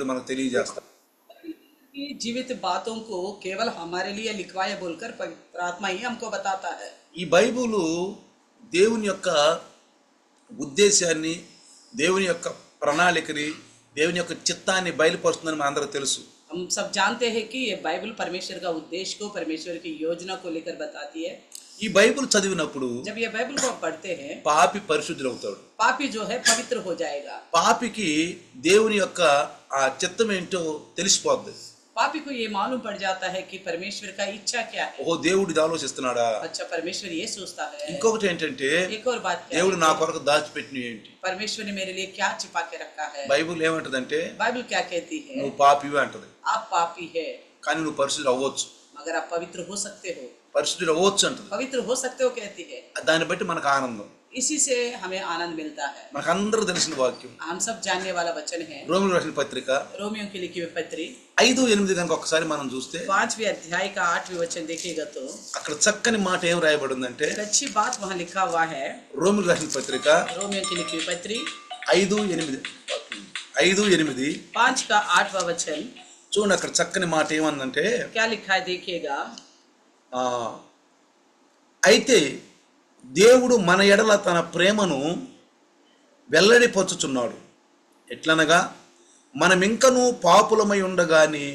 మనకు తెలియజేస్తాడు. कि जीवित बातों को केवल हमारे लिए लिखवा है बोलकर पवित्र आत्मा ही हमको बताता है। ఈ బైబిలు దేవుని యొక్క ఉద్దేశాన్ని, దేవుని యొక్క ప్రణాళికని, దేవుని యొక్క చిత్తాన్ని బయలుపరుస్తుందని మనందరికీ తెలుసు. हम सब जानते हैं कि ये बाइबल परमेश्वर का उद्देश्य को, परमेश्वर की योजना को लेकर बताती है। ఈ బైబిల్ చదివినప్పుడు जब ये बाइबल को पढ़ते हैं, పాపి పరిశుద్ధుడవుతాడు. पापी जो है पवित्र हो जाएगा। పాపికి దేవుని యొక్క ఆ చిత్తం ఏంటో తెలిసిపోద్ది. पापी को ये मालूम पड़ जाता है कि परमेश्वर का इच्छा क्या है। ఓహో, దేవుడు ఇది ఆలోచిస్తున్నాడా. अच्छा, परमेश्वर ये सोचता है। ఇంకొకటి ఏంటంటే, एक और बात क्या దేవుడు है, నా కొరకు దాచిపెట్టినవి ఏంటి. परमेश्वर ने मेरे लिए क्या छिपा के रखा है। బైబిల్ ఏమంటదంటే, बाइबल क्या कहती है, నువ్వు పాపివే అంటది, आप पापी है కానీ నువ్వు పరిశుద్ధుడు అవ్వచ్చు, मगर आप पवित्र हो सकते हो। పరిశుద్ధుడు అవ్వచ్చు అంటది. पवित्र हो सकते हो कहती है। దాన్ని బట్టి మనకు ఆనందం. इसी से हमें आनंद मिलता है। మనకు అందరూ తెలిసిన వాక్యం हम सब जानने वाला वचन है, రోమియోకు రాసిన పత్రిక रोमियो की लिखी हुई पत्री 5:8 కనుక ఒకసారి మనం చూస్తే 5वें अध्याय का 8वें वचन देखेगा तो అక్కడ చక్కని మాట ఏం రాయబడి ఉందంటే, एक अच्छी बात वहाँ लिखा हुआ है। రోమియోకు రాసిన పత్రిక रोमियो की लिखी हुई पत्री 5:8 5 का 8वां वचन చూడండి. అక్కడ చక్కని మాట ఏమందంటే, क्या लिखा है देखिएगा। అయితే దేవుడు మన ఎడల తన ప్రేమను వెల్లడిపరుచుచున్నాడు. ఎట్లనగా మనమింకను పాపులమై ఉండగాని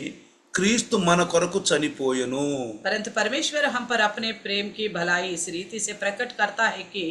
క్రీస్తు మన కొరకు చనిపోయెను. परंतु परमेश्वर हम पर अपने प्रेम की भलाई इस रीति से प्रकट करता है कि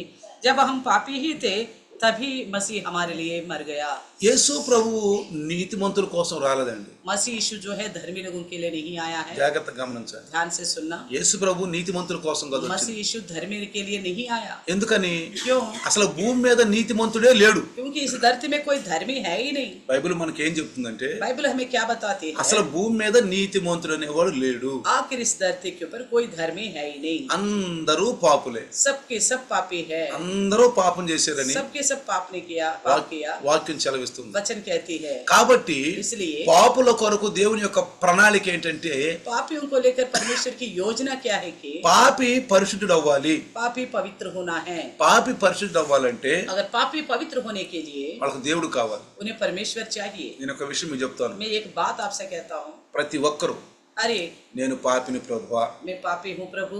जब हम पापी ही थे तभी मसीह हमारे लिए मर गया। యేసు ప్రభువు నీతిమంతుల కోసం రాలేదండి. मसीह यीशु जो है धर्मी लोगों के लिए नहीं आया है। జాగ్రత్తగా గమనించాలి. ध्यान से सुनना, యేసు ప్రభు నీతిమంతుల కోసం కాదు मसीह వచ్చింది. यीशु धर्मी के लिए नहीं आया। ఎందుకని? क्यों? అసలు భూమి మీద నీతిమంతుడే లేడు. क्योंकि इस धरती में कोई धर्मी है ही नहीं। బైబిల్ మనకి ఏం చెప్తుందంటే, बाइबल हमें क्या बताती है, అసలు భూమి మీద నీతిమంతుడు అనేవాడు లేడు. आखिर इस धरती के ऊपर कोई धर्मी है ही नहीं। అందరూ పాపులే, सबके सब पापी है, అందరూ పాపం చేశారని सबके सब पाप ने किया, पाप किया, వాక్యం చెలవిస్తుంది. वचन कहती है। కాబట్టి इसलिए పాపుల కొరకు దేవుని యొక్క ప్రణాళిక ఏంటంటే, पापियों को लेकर परमेश्वर की योजना क्या है कि పాపి పరిశుద్ధుడు అవ్వాలి. पापी पवित्र होना है। పాపి పరిశుద్ధుడు అవ్వాలంటే अगर पापी पवित्र होने के लिए వాళ్ళకి దేవుడు కావాలి. उन्हें परमेश्वर चाहिए। నేను ఒక విషయం మీకు చెప్తాను. मैं एक बात आपसे कहता हूँ, ప్రతి ఒక్కరు अरे నేను పాపిని ప్రభువా, मैं पापी हूँ प्रभु,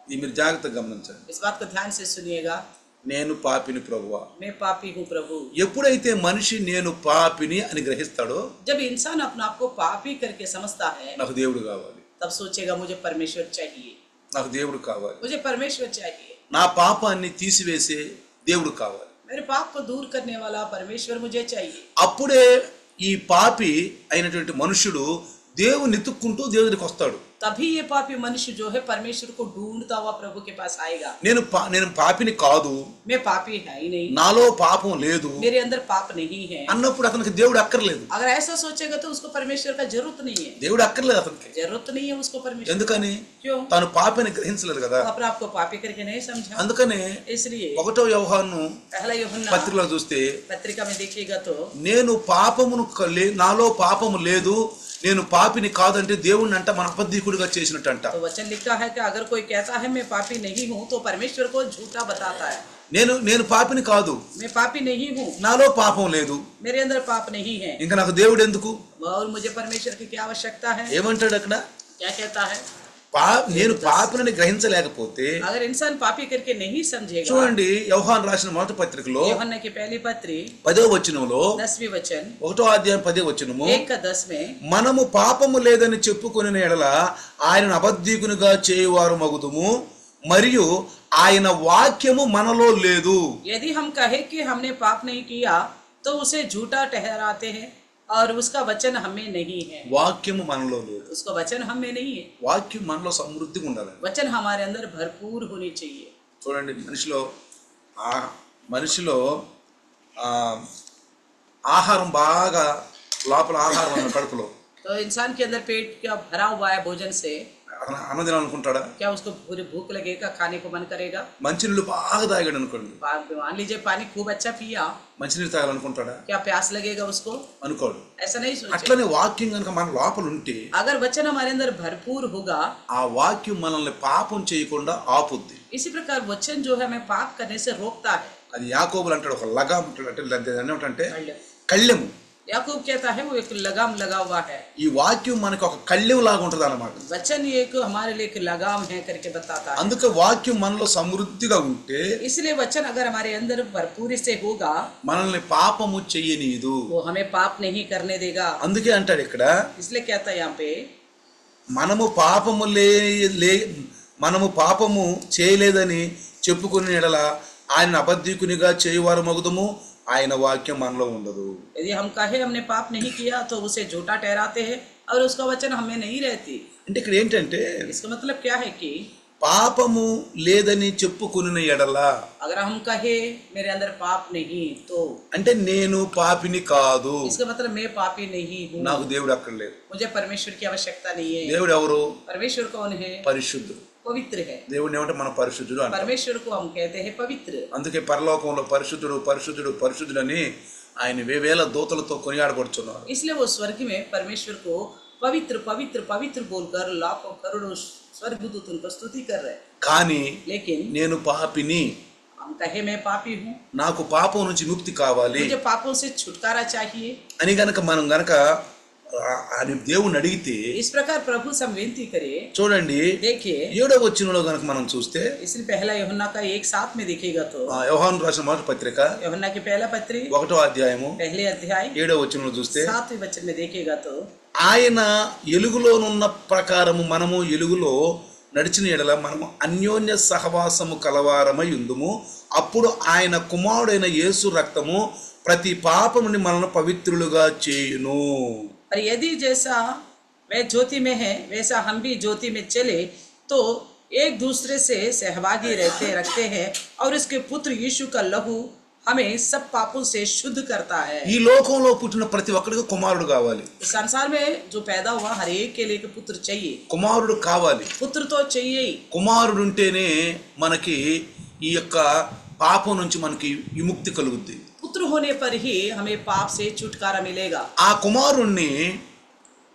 ఇది మీరు జాగ్రత్తగా గమనించండి. इस बात को ध्यान से सुनिएगा। నేను పాపిని ప్రభువా. मैं पापी हूँ प्रभु। ఎప్పుడైతే మనిషి నేను పాపిని అని గ్రహిస్తాడో, जब इंसान अपने आप को पापी करके समझता है, నాకు దేవుడు కావాలి, तब सोचेगा मुझे परमेश्वर चाहिए, నాకు దేవుడు కావాలి, मुझे परमेश्वर चाहिए, నా పాపాన్ని తీసివేసే దేవుడు కావాలి. मेरे पाप को दूर करने वाला परमेश्वर मुझे चाहिए। అప్పుడే ఈ పాపి అయినటువంటి మనుషుడు దేవుని ఎత్తుక్కుంటూ దేవుడికి వస్తాడు. तभी ये पापी मनुष्य जो है परमेश्वर को ढूंढता हुआ प्रभु के पास आएगा। నేను పాపిని కాదు, मैं पापी है ही नहीं, నాలో పాపం లేదు मेरे अंदर पाप नहीं है, అన్నప్పుడు అతనికి దేవుడు అక్కర్లేదు. अगर ऐसा सोचेगा तो उसको परमेश्वर का जरूरत नहीं है। దేవుడు అక్కర్లేదు అతనికి. जरूरत नहीं है उसको परमेश्वर। ఎందుకని? क्यों? తాను పాపిని గ్రహించలేదు కదా. अपने आप को पापी करके नहीं समझा, అందుకనే इसलिए 1వ యోహాను पहला यूहन्ना పత్రికలో చూస్తే, पत्रिका में देखिएगा तो నేను పాపమును నాలో పాపము లేదు, నేను పాపిని కాదంటే దేవుడిని అంట మన అబద్ధికుడిగా చేసినట్టు అంట. तो वचन लिखा है कि अगर कोई कहता है मैं पापी नहीं हूँ तो परमेश्वर को झूठा बताता है। నేను పాపిని కాదు, मैं पापी नहीं हूँ, నాలో పాపం లేదు, मेरे अंदर पाप नहीं है, ఇంకా నాకు దేవుడు ఎందుకు? और मुझे परमेश्वर की क्या आवश्यकता है। ఏమంటాడు అక్కడ? क्या कहता है, నేను పాపిని గ్రహించలేకపోతే, अगर इंसान पापी करके नहीं समझेगा। చూడండి యోహాను రాసిన మొదటి పత్రికలో यूहन्ना की पहली पत्री 10వ వచనంలో 10वीं वचन 1వ అధ్యాయం 10వ వచనము, 1:10 में మనము పాపము లేదని చెప్పుకొనిన ఎడల ఆయనను అబద్ధికునిగా చేయువారు మగుదుము, మరియు ఆయన వాక్యము మనలో లేదు. यदि हम कहे कि हमने पाप नहीं किया तो उसे झूठा ठहराते हैं और उसका वचन हमें नहीं है। వాక్యము మనలో లేదు. उसका वचन हमें नहीं है। వాక్యం మనలో సమృద్ధిగా ఉండాలి. वचन हमारे अंदर भरपूर होनी चाहिए। చూడండి, మనిషిలో ఆహారం బాగా లోపల ఆహారం ఉన్న కడుపులో, तो इंसान के अंदर पेट क्या भरा हुआ है भोजन से, అన్నం తినాలనుకుంటాడా? क्या उसको पूरी भूख लगेगा, खाने को मन करेगा। మంచినీళ్ళు బాగా తాగాడు అనుకోండి, मान लीजिए पानी खूब अच्छा पिया, మంచినీళ్ళు తాగాలనుకుంటాడా? क्या प्यास लगेगा उसको? అనుకోడు. ऐसा नहीं सोचे। అట్లనే వాక్యం కనుక మన లోపల ఉంటే, अगर वचन हमारे अंदर भरपूर होगा, ఆ వాక్యం మనల్ని పాపం చేయకుండా ఆపుద్ది. इसी प्रकार वचन जो है हमें पाप करने से रोकता है। అది యాకోబులు అంటాడు, ఒక లగాం అంటాడు, అంటే ఏమిటంటే కళ్ళెము. याकूब कहता है वो एक लगाम लगा हुआ है। ఈ వాక్యం మనకు ఒక కళ్ళెం లాగా ఉంటది అన్నమాట. वचन एक हमारे लिए एक लगाम है करके बताता है। అందుకే వాక్యం మనలో సమృద్ధిగా ఉంటే इसलिए वचन अगर हमारे अंदर भरपूरी से होगा మనల్ని పాపము చెయ్యనీదు. वो हमें पाप नहीं करने देगा। అందుకే అంటాడు ఇక్కడ, इसलिए कहता है यहाँ पे మనము పాపము చేయలేదని చెప్పుకునే ఎడల ఆయన అబద్ధికునిగా చేయువారు మగుదుము, ఆయన వాక్యం మనలో ఉండదు. यदि हम कहे हमने पाप नहीं किया तो उसे झूठा ठहराते हैं और उसका वचन हमें नहीं रहती। అంటే ఇక్కడ ఏంటంటే इसका मतलब क्या है कि పాపము లేదని చెప్పుకునే ఎడల, अगर हम कहे मेरे अंदर पाप नहीं तो అంటే నేను పాపిని కాదు, इसका मतलब मैं पापी नहीं हूँ, నాకు దేవుడు అక్కడ లేదు. मुझे परमेश्वर की आवश्यकता नहीं है। దేవుడు ఎవరు? परमेश्वर कौन है? పరిశుద్ధుడు. पवित्र है। దేవుడిని ఏమంటే మన పరిశుద్ధుడు అంటారు. परमेश्वर को हम कहते हैं पवित्र। అందుకే పరలోకంలో పరిశుద్ధుడు పరిశుద్ధుడు పరిశుద్ధుడని ఆయన వేవేల దూతలతో కొనియాడబడుచున్నారు. इसलिए वो स्वर्ग में परमेश्वर को पवित्र पवित्र पवित्र बोलकर लाखों करोड़ों स्वर्गदूत उनको स्तुति कर रहे हैं। కానీ लेकिन నేను పాపిని, हम कहे मैं पापी हूँ, నాకు పాపం నుంచి ముక్తి కావాలి मुझे पापों से छुटकारा चाहिए, అని మనం గనక అని దేవుణ్ణి అడిగితే, इस प्रकार प्रभु से हम विनती करें। చూడండి देखिए 7వ వచనంలో గనక మనం చూస్తే, इसलिए पहला यूहन्ना का 1:7 में देखिएगा तो యోహాను రాసిన మొదటి పత్రిక यूहन्ना की पहला पत्री 1వ అధ్యాయము पहले अध्याय 7వ వచనంలో చూస్తే, 7वें वचन में देखिएगा तो ఆయన ఎలుగులోనున్న ప్రకారము మనము ఎలుగులో నడిచిన ఎడల మనము అన్యోన్య సహవాసము కలవారమై ఉందుము, అప్పుడు ఆయన కుమారుడైన యేసు రక్తము ప్రతి పాపం నుండి మనల్ని పవిత్రులుగా చేయును. और यदि जैसा वह ज्योति में है वैसा हम भी ज्योति में चले तो एक दूसरे से सहभागी रखते हैं और इसके पुत्र यीशु का लहू हमें सब पापों से शुद्ध करता है। ఈ లోకంలో పుట్టిన ప్రతి ఒక్కరికి కుమారుడు కావాలి. इस संसार में जो पैदा हुआ हर एक के लिए एक पुत्र चाहिए, కుమారుడు కావాలి. पुत्र तो चाहिए ही। కుమారుడు ఉంటేనే మనకి ఈ యొక్క పాపం నుంచి మనకి విముక్తి కలుగుద్ది. पुत्र होने पर ही हमें पाप से छुटकारा मिलेगा। ఆ కుమారుణ్ణి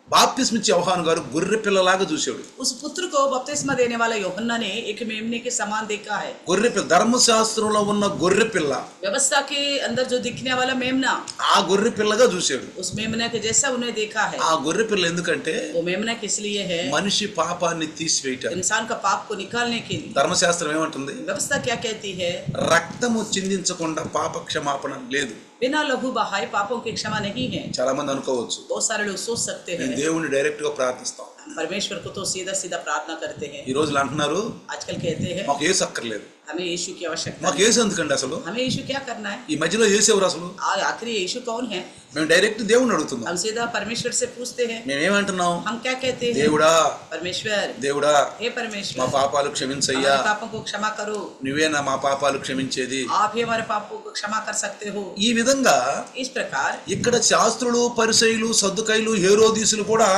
బాప్తిస్మిచ్చి యోహాను గారు గొర్రె పిల్లలాగా చూశాడు. उस पुत्र को बपतिस्मा देने वाला यूहन्ना ने एक मेमने के समान देखा है। గొర్రె పిల్ల, ధర్మశాస్త్రంలో ఉన్న గొర్రె పిల్ల, व्यवस्था के अंदर जो दिखने वाला मेमना, ఆ గొర్రె పిల్లగా చూశాడు. उस मेमना के जैसा उन्हें देखा है। ఆ గొర్రె పిల్ల ఎందుకంటే वो मेमना किस लिए है? మనిషి పాపాన్ని తీసివేయటానికి. इंसान का पाप को निकालने के लिए। ధర్మశాస్త్రం ఏమంటుంది? व्यवस्था क्या कहती है? రక్తము చిందించకుండా పాప క్షమాపణ లేదు. बिना लहू बहाए पापों की क्षमा नहीं है। చాలా మంది అనుకోవచ్చు, बहुत सारे लोग सोच सकते हैं నేను దేవుణ్ణి డైరెక్ట్ గా ప్రార్థిస్తాం. परमेश्वर को तो सीधा सीधा प्रार्थना करते हैं। ఈ రోజులు అంటున్నారు आजकल कहते हैं మాకు యేసు అక్కర్లేదు. हमें यीशु की आवश्यकता మాకు है। యేసు ఎందుకండి అసలు? हमें यीशु क्या करना है? ఈ మధ్యలో యేసు ఎవరు అసలు? आखिर यीशु कौन है? మేము డైరెక్ట్ దేవుణ్ణి అడుగుతున్నాం. हम सीधा परमेश्वर से पूछते हैं। మేమేమంటున్నాం? हम क्या कहते हैं? దేవుడా परमेश्वर, దేవుడా हे మా परमेश्वर, పాపాలు క్షమించయ్యా, हमारे पापों को क्षमा करो। నువ్వేనా మా పాపాలు క్షమించేది. आप ही हमारे पापों को क्षमा कर सकते हो। ఈ విధంగా इस प्रकार ఇక్కడ శాస్త్రులు పరిసయ్యులు సద్దుకైలు హేరోదీసులు కూడా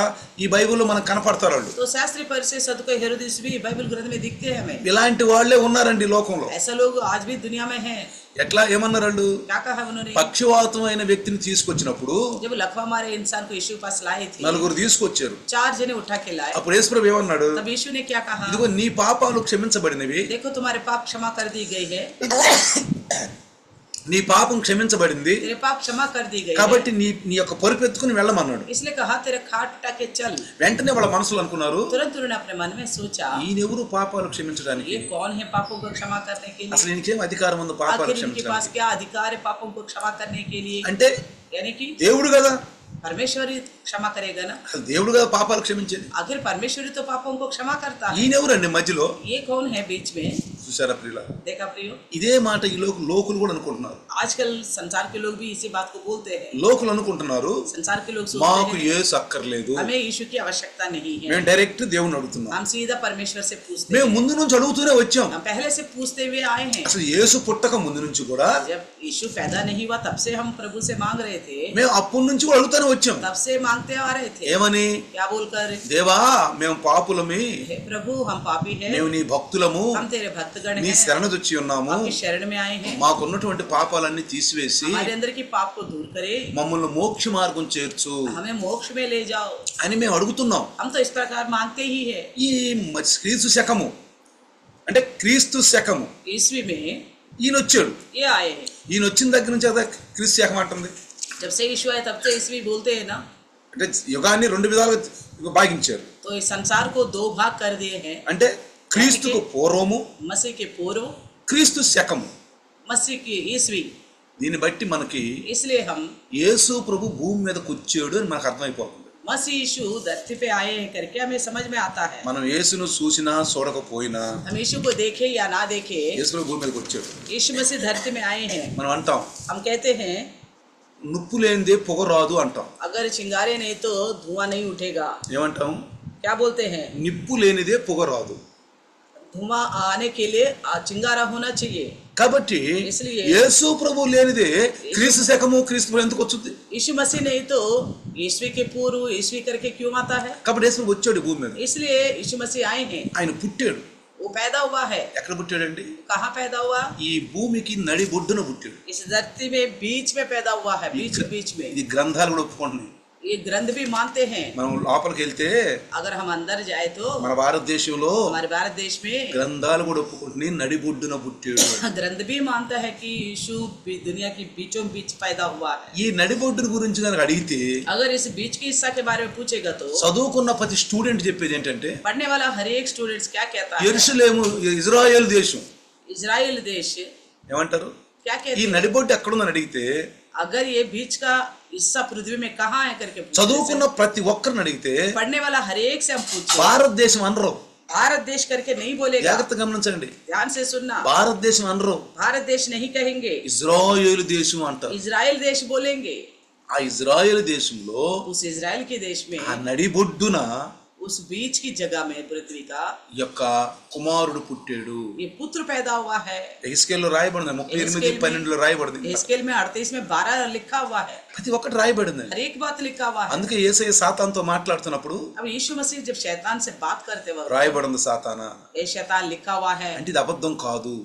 ఈ బైబిల్లో మనకు కనపడతారు. వాళ్ళు तो शास्त्री परिसय सदुको हेरोदिस भी बाइबल ग्रंथ में दिखते हैं हमें। ఇలాంటి వాళ్ళే ఉన్నారండి ఈ లోకంలో. ऐसा लोग आज भी दुनिया में हैं। ఎట్లా ఏమన్నారు వాళ్ళు? क्या कहा उन्होंने? పక్షవాతం అయిన వ్యక్తిని తీసుకొచ్చినప్పుడు जब लकवा मारे इंसान को यीशु के पास लाए थे, నలుగురు తీసుకొచ్చారు. 4 जने उठा के लाए। అప్పుడు యేసుప్రభు ఏమన్నాడు? तब यीशु ने क्या कहा? ఇదిగో నీ పాపాలు క్షమించబడినవి, देखो तुम्हारे पाप क्षमा कर दी गई है। నీ పాపం క్షమించబడింది तेरे पाप क्षमा कर दी गई है। కాబట్టి నీ యొక్క పరుపెత్తుకుని వెళ్ళమన్నాడు. इसलिए कहा तेरे खाट उठा के चल। వెంటనే వాళ్ళ మనసులో అనుకున్నారు, तुरंत उन्होंने अपने मन में सोचा ఈయనెవరు పాపాలు క్షమించడానికి? ये कौन है पापों को क्षमा करने के అసలు लिए? ఈయనకేం అధికారం ఉంది పాపాలు आखिर इनके క్షమించడానికి? पास क्या अधिकार है पापों को क्षमा करने के लिए? అంటే यानी कि దేవుడు కదా, परमेश्वर ही क्षमा करेगा ना। అసలు దేవుడు కదా పాపాలు క్షమించేది. आखिर परमेश्वर ही तो पापों को क्षमा करता है। ఈయనెవరండి మధ్యలో? ये कौन है बीच में? చూసారా ప్రియుల? देखा प्रियो, ఇదే మాట ఈ లోకులు కూడా అనుకుంటున్నారు. आजकल संसार के लोग भी इसी बात को बोलते हैं। లోకులు అనుకుంటున్నారు संसार के लोग మాకు सोचते हैं యేసు అక్కర్లేదు, हमें यीशु की आवश्यकता नहीं है। మేము డైరెక్ట్ దేవుని అడుగుతున్నాం. हम सीधा परमेश्वर से पूछते మేము हैं। ముందు నుంచి అడుగుతూనే వచ్చాం. हम पहले से पूछते हुए आए हैं। అసలు యేసు పుట్టక ముందు నుంచి కూడా जब यीशु पैदा नहीं हुआ तब से हम प्रभु से मांग रहे थे, మేము అప్పటి నుంచి కూడా అడుగుతూనే వచ్చాం. तब से मांगते आ रहे थे। ఏమని? क्या बोलकर? దేవా మేము పాపులమి, हे प्रभु हम पापी हैं, మేము నీ భక్తులము, हम तेरे भक्तगण నీ हैं, శరణు వచ్చి ఉన్నాము, आपकी शरण में आए हैं। మాకున్నటువంటి పాపాలన్నీ తీసివేసి हमारे अंदर की पाप को दूर करे, మమ్మల్ని మోక్ష మార్గం చేర్చు हमें मोक्ष में ले जाओ। అని మేము అడుగుతున్నాం. हम तो इस प्रकार मांगते ही है। ఈ క్రీస్తు శకము అంటే క్రీస్తు శకము ईस्वी में ఈయన వచ్చాడు. ये आए हैं। ఈయన వచ్చిన దగ్గర నుంచి కదా క్రీస్తు శకం అంటుంది. जब से यीशु आए तब से ईस्वी बोलते हैं ना, అంటే యుగాన్ని రెండు విధాలుగా భాగించారు. तो इस संसार को दो भाग कर दिए हैं, అంటే క్రీస్తుకు పూర్వము, मसीह के पूर्व, క్రీస్తు శకము. मसीह की ईस्वी. దీన్ని బట్టి మనకి इसलिए हम యేసు ప్రభు భూమి మీదకి వచ్చాడు అని మనకు అర్థమైపోతుంది. मसीह यीशु धरती पे आए हैं करके हमें समझ में आता है. మనం యేసును చూసినా చూడకపోయినా हम यीशु को देखे या ना देखे, యేసు ప్రభు భూమి మీదకి వచ్చాడు. यीशु मसीह धरती में आए हैं. మనం అంటాం हम कहते हैं నుప్పు లేనిదే పొగ రాదు అంటాం. अगर चिंगारे नहीं तो धुआं नहीं उठेगा. ఏమంటాం? क्या बोलते हैं? నిప్పు లేనిదే పొగ రాదు. धुआं आने के लिए चिंगारा होना चाहिए. కాబట్టి इसलिए యేసు ప్రభు లేనిదే క్రీస్తు శకము క్రీస్తు ప్రభు ఎందుకు వచ్చింది? यीशु मसीह नहीं तो ईस्वी के पूर्व ईस्वी करके क्यों आता है? కాబట్టి యేసు ప్రభు వచ్చాడు భూమి మీద. इसलिए यीशु मसीह आए हैं. ఆయన పుట్టాడు. वो पैदा हुआ है. ఎక్కడ పుట్టాడండి? कहाँ पैदा हुआ? ఈ భూమికి నడిబొడ్డున పుట్టాడు. इस धरती में बीच में पैदा हुआ है. बीच में. ఇది గ్రంథాలు కూడా ఒప్పుకుంటున్నాయి. ये ग्रंथ भी मानते हैं. మనం లోపలికి వెళ్తే अगर हम अंदर जाए तो మన భారతదేశంలో हमारे भारत देश में గ్రంథాలు కూడా ఒప్పుకుంటున్నాయి నడిబొడ్డున పుట్టాడు. ग्रंथ भी मानता है कि यीशु दुनिया की बीचों बीच पैदा हुआ है. ఈ నడిబొడ్డుని గురించి కనుక అడిగితే अगर इस बीच के हिस्सा के बारे में पूछेगा तो చదువుకున్న ప్రతి స్టూడెంట్ చెప్పేది ఏంటంటే पढ़ने वाला हर एक स्टूडेंट्स क्या कहता है? యెరూషలేము ఇజ్రాయెల్ దేశం. इजराइल देश ఏమంటారు? क्या ఈ कहते हैं? నడిబొడ్డు ఎక్కడుందని అడిగితే अगर ये बीच का हिस्सा पृथ्वी में कहाँ है करके पूछते చదువుకున్న ప్రతి ఒక్కరిని అడిగితే हैं। पढ़ने वाला हर एक से हम पूछते हैं। భారతదేశం అనరు. भारत देश करके नहीं बोलेगा। జాగ్రత్తగా గమనించండి. ध्यान से सुनना। భారతదేశం అనరు. भारत देश नहीं कहेंगे, ఇజ్రాయేలు దేశం అంటారు. इजराइल देश बोलेंगे। ఆ ఇజ్రాయేల్ దేశంలో उस इजराइल के देश में ఆ నడిబొడ్డున उस बीच की जगह में पृथ्वी का యొక్క కుమారుడు పుట్టాడు. ये पुत्र पैदा हुआ है। ఎహెస్కేల్లో రాయబడింది 38:12 రాయబడింది. एहेस्केल में 38 में 12 लिखा हुआ है। ప్రతి ఒక్కటి రాయబడింది. हर एक बात लिखा हुआ है। అందుకే యేసయ్య సాతానుతో మాట్లాడుతున్నప్పుడు अब यीशु मसीह जब शैतान से बात करते वक्त రాయబడింది సాతానా ये शैतान लिखा हुआ है, అంటే ఇది అబద్ధం కాదు.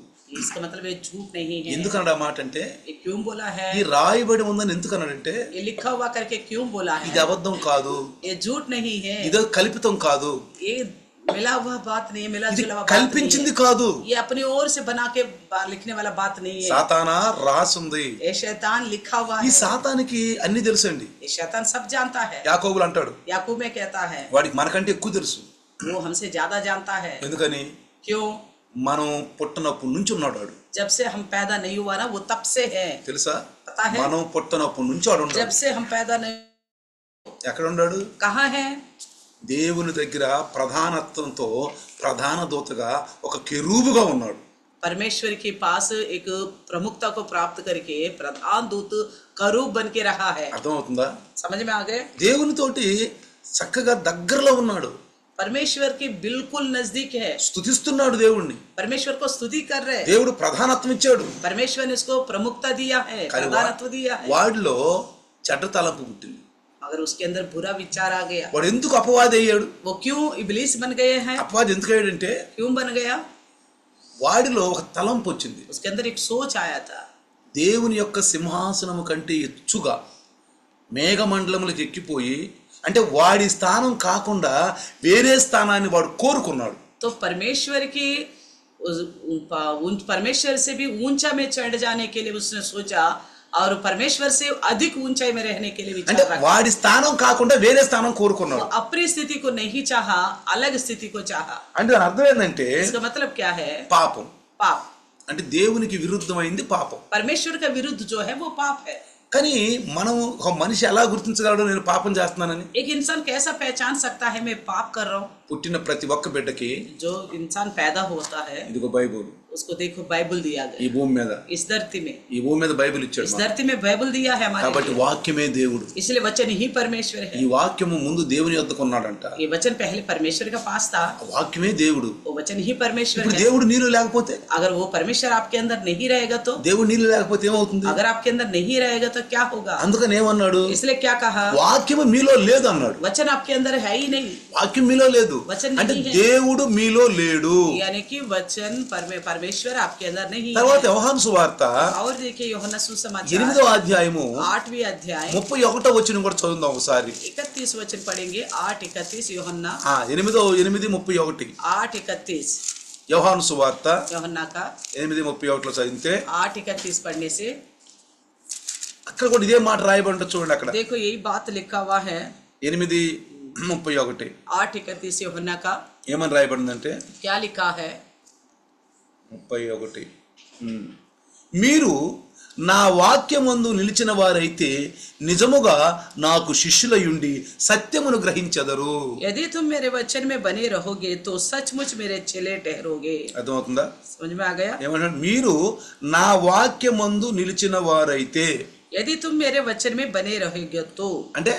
इसका मतलब ये झूठ नहीं है। ఎందుకన్నాడు ఆ మాట అంటే ये क्यों बोला है? ఈ రాయబడి ఉందని ఎందుకన్నాడంటే ये लिखा हुआ करके क्यों बोला ఇది है? అబద్ధం కాదు, ये झूठ नहीं है, ఇదో కల్పితం కాదు, ये मिला हुआ बात नहीं है, मिला ఇది जुला हुआ बात కల్పించింది नहीं है। కాదు. ये अपनी ओर से बना के लिखने वाला बात नहीं है। సాతానా రాసుంది. ये शैतान लिखा हुआ ఈ है। సాతానికి అన్ని తెలుసండి. ये शैतान सब जानता है। యాకోబులు అంటాడు याकूब में कहता है వాడికి మనకంటే ఎక్కువ తెలుసు. वो हमसे ज्यादा जानता है। ఎందుకని? क्यों? మనం పుట్టినప్పటి నుంచి ఉన్నాడు వాడు. जब से हम पैदा नहीं हुआ ना वो तब से है। తెలుసా? पता है? మనం పుట్టినప్పటి నుంచి వాడు जब ఉన్నాడు. से हम पैदा नहीं, ఎక్కడ ఉన్నాడు? कहाँ है? దేవుని దగ్గర ప్రధానత్వంతో ప్రధాన దూతగా ఒక కెరూబుగా ఉన్నాడు. परमेश्वर के पास एक प्रमुखता को प्राप्त करके प्रधान दूत करूब बन के रहा है। అర్థమవుతుందా? समझ में आ गए? దేవునితోటి చక్కగా దగ్గరలో ఉన్నాడు. परमेश्वर के बिल्कुल नजदीक है। స్తుతిస్తున్నాడు దేవుణ్ణి. परमेश्वर को स्तुति कर रहे हैं। దేవుడు ప్రధానత్వం ఇచ్చాడు. परमेश्वर ने उसको प्रमुखता दिया है, కానీ प्रधानत्व दिया है। వాడిలో చెడ్డ తలంపు పుట్టింది. अगर उसके अंदर बुरा विचार आ गया, వాడు ఎందుకు అపవాది అయ్యాడు? वो क्यों इबलीस बन गए हैं? అపవాది ఎందుకు అయ్యాడంటే क्यों बन गया? వాడిలో ఒక తలంపు వచ్చింది. उसके अंदर एक सोच आया था। దేవుని యొక్క సింహాసనము కంటే ఎత్తుగా మేఘమండలములకు ఎక్కిపోయి, అంటే వాడి స్థానం కాకుండా వేరే స్థానాన్ని వాడు కోరుకున్నాడు. तो परमेश्वर की परमेश्वर से भी ऊंचा में चढ़ जाने के लिए उसने सोचा और परमेश्वर से अधिक ऊंचाई में रहने के लिए అంటే विचार रखा। వాడి స్థానం కాకుండా వేరే స్థానం కోరుకున్నాడు. वो अपनी स्थिति को नहीं चाहा, अलग स्थिति को चाहा। అంటే దాని అర్థం ఏంటంటే इसका मतलब क्या है? పాపం. पाप। అంటే దేవునికి విరుద్ధమైంది పాపం. परमेश्वर का विरुद्ध जो है वो पाप है। కానీ మనం ఒక మనిషి ఎలా గుర్తించగలడు నేను పాపం చేస్తున్నానని? एक इंसान कैसा पहचान सकता है मैं पाप कर रहा हूँ? పుట్టిన ప్రతి ఒక్క బిడ్డకి जो इंसान पैदा होता है ఇదిగో బైబుల్ उसको देखो बाइबल दिया ఈ गया భూమి మీద, इस धरती में। ఈ భూమి మీద బైబిల్ ఇచ్చాడు इस మనకు. धरती में बाइबल दिया है हमारे కాబట్టి लिए। వాక్యమే దేవుడు. इसलिए वचन ही परमेश्वर ఈ है। వాక్యము ముందు దేవుని యొద్దకు ఉన్నాడంట. ये वचन पहले परमेश्वर का पास था, ఆ వాక్యమే దేవుడు. वो वचन ही परमेश्वर ఇప్పుడు है। దేవుడు నీలో లేకపోతే, अगर वो परमेश्वर आपके अंदर नहीं रहेगा तो, దేవుడు నీలో లేకపోతే ఏమవుతుంది? अगर आपके अंदर नहीं रहेगा तो क्या होगा? అందుకని ఏమన్నాడు? इसलिए क्या कहा? వాక్యము మీలో లేదు అన్నాడు. वचन आपके अंदर है ही नहीं, వాక్యం మీలో లేదు వచన అంటే नहीं है। దేవుడు మీలో లేడు. यानी कि वचन परमेश्वर आपके अंदर नहीं తర్వాత है। యోహాను సువార్త और देखिए यूहन्ना सुसमाचार 8వ అధ్యాయము 8वीं अध्याय 31వ వచనం కూడా చదువుదాం ఒకసారి. 31 वचन पढ़ेंगे। 8:31 यूहन्ना 8:31 8:31 యోహాను సువార్త यूहन्ना का 8:31 చదివితే 8:31 पढ़ने से అక్కడ కూడా ఇదే మాట రాయబడి ఉంటుంది చూడండి. అక్కడ देखो यही बात लिखा हुआ है 8:31 8:31 यूहन्ना का। ఏమని రాయబడిందంటే क्या लिखा है? 31 మీరు నా వాక్యమందు నిలిచిన వారైతే నిజముగా నాకు శిష్యులయుండి సత్యమును గ్రహించెదరు. यदि तुम मेरे वचन में बने रहोगे तो सचमुच मेरे चेले ठहरोगे। అర్థమవుతుందా? समझ में आ गया? ఏమంటారు? మీరు నా వాక్యమందు నిలిచిన వారైతే, यदि तुम मेरे वचन में बने रहोगे तो, అంటే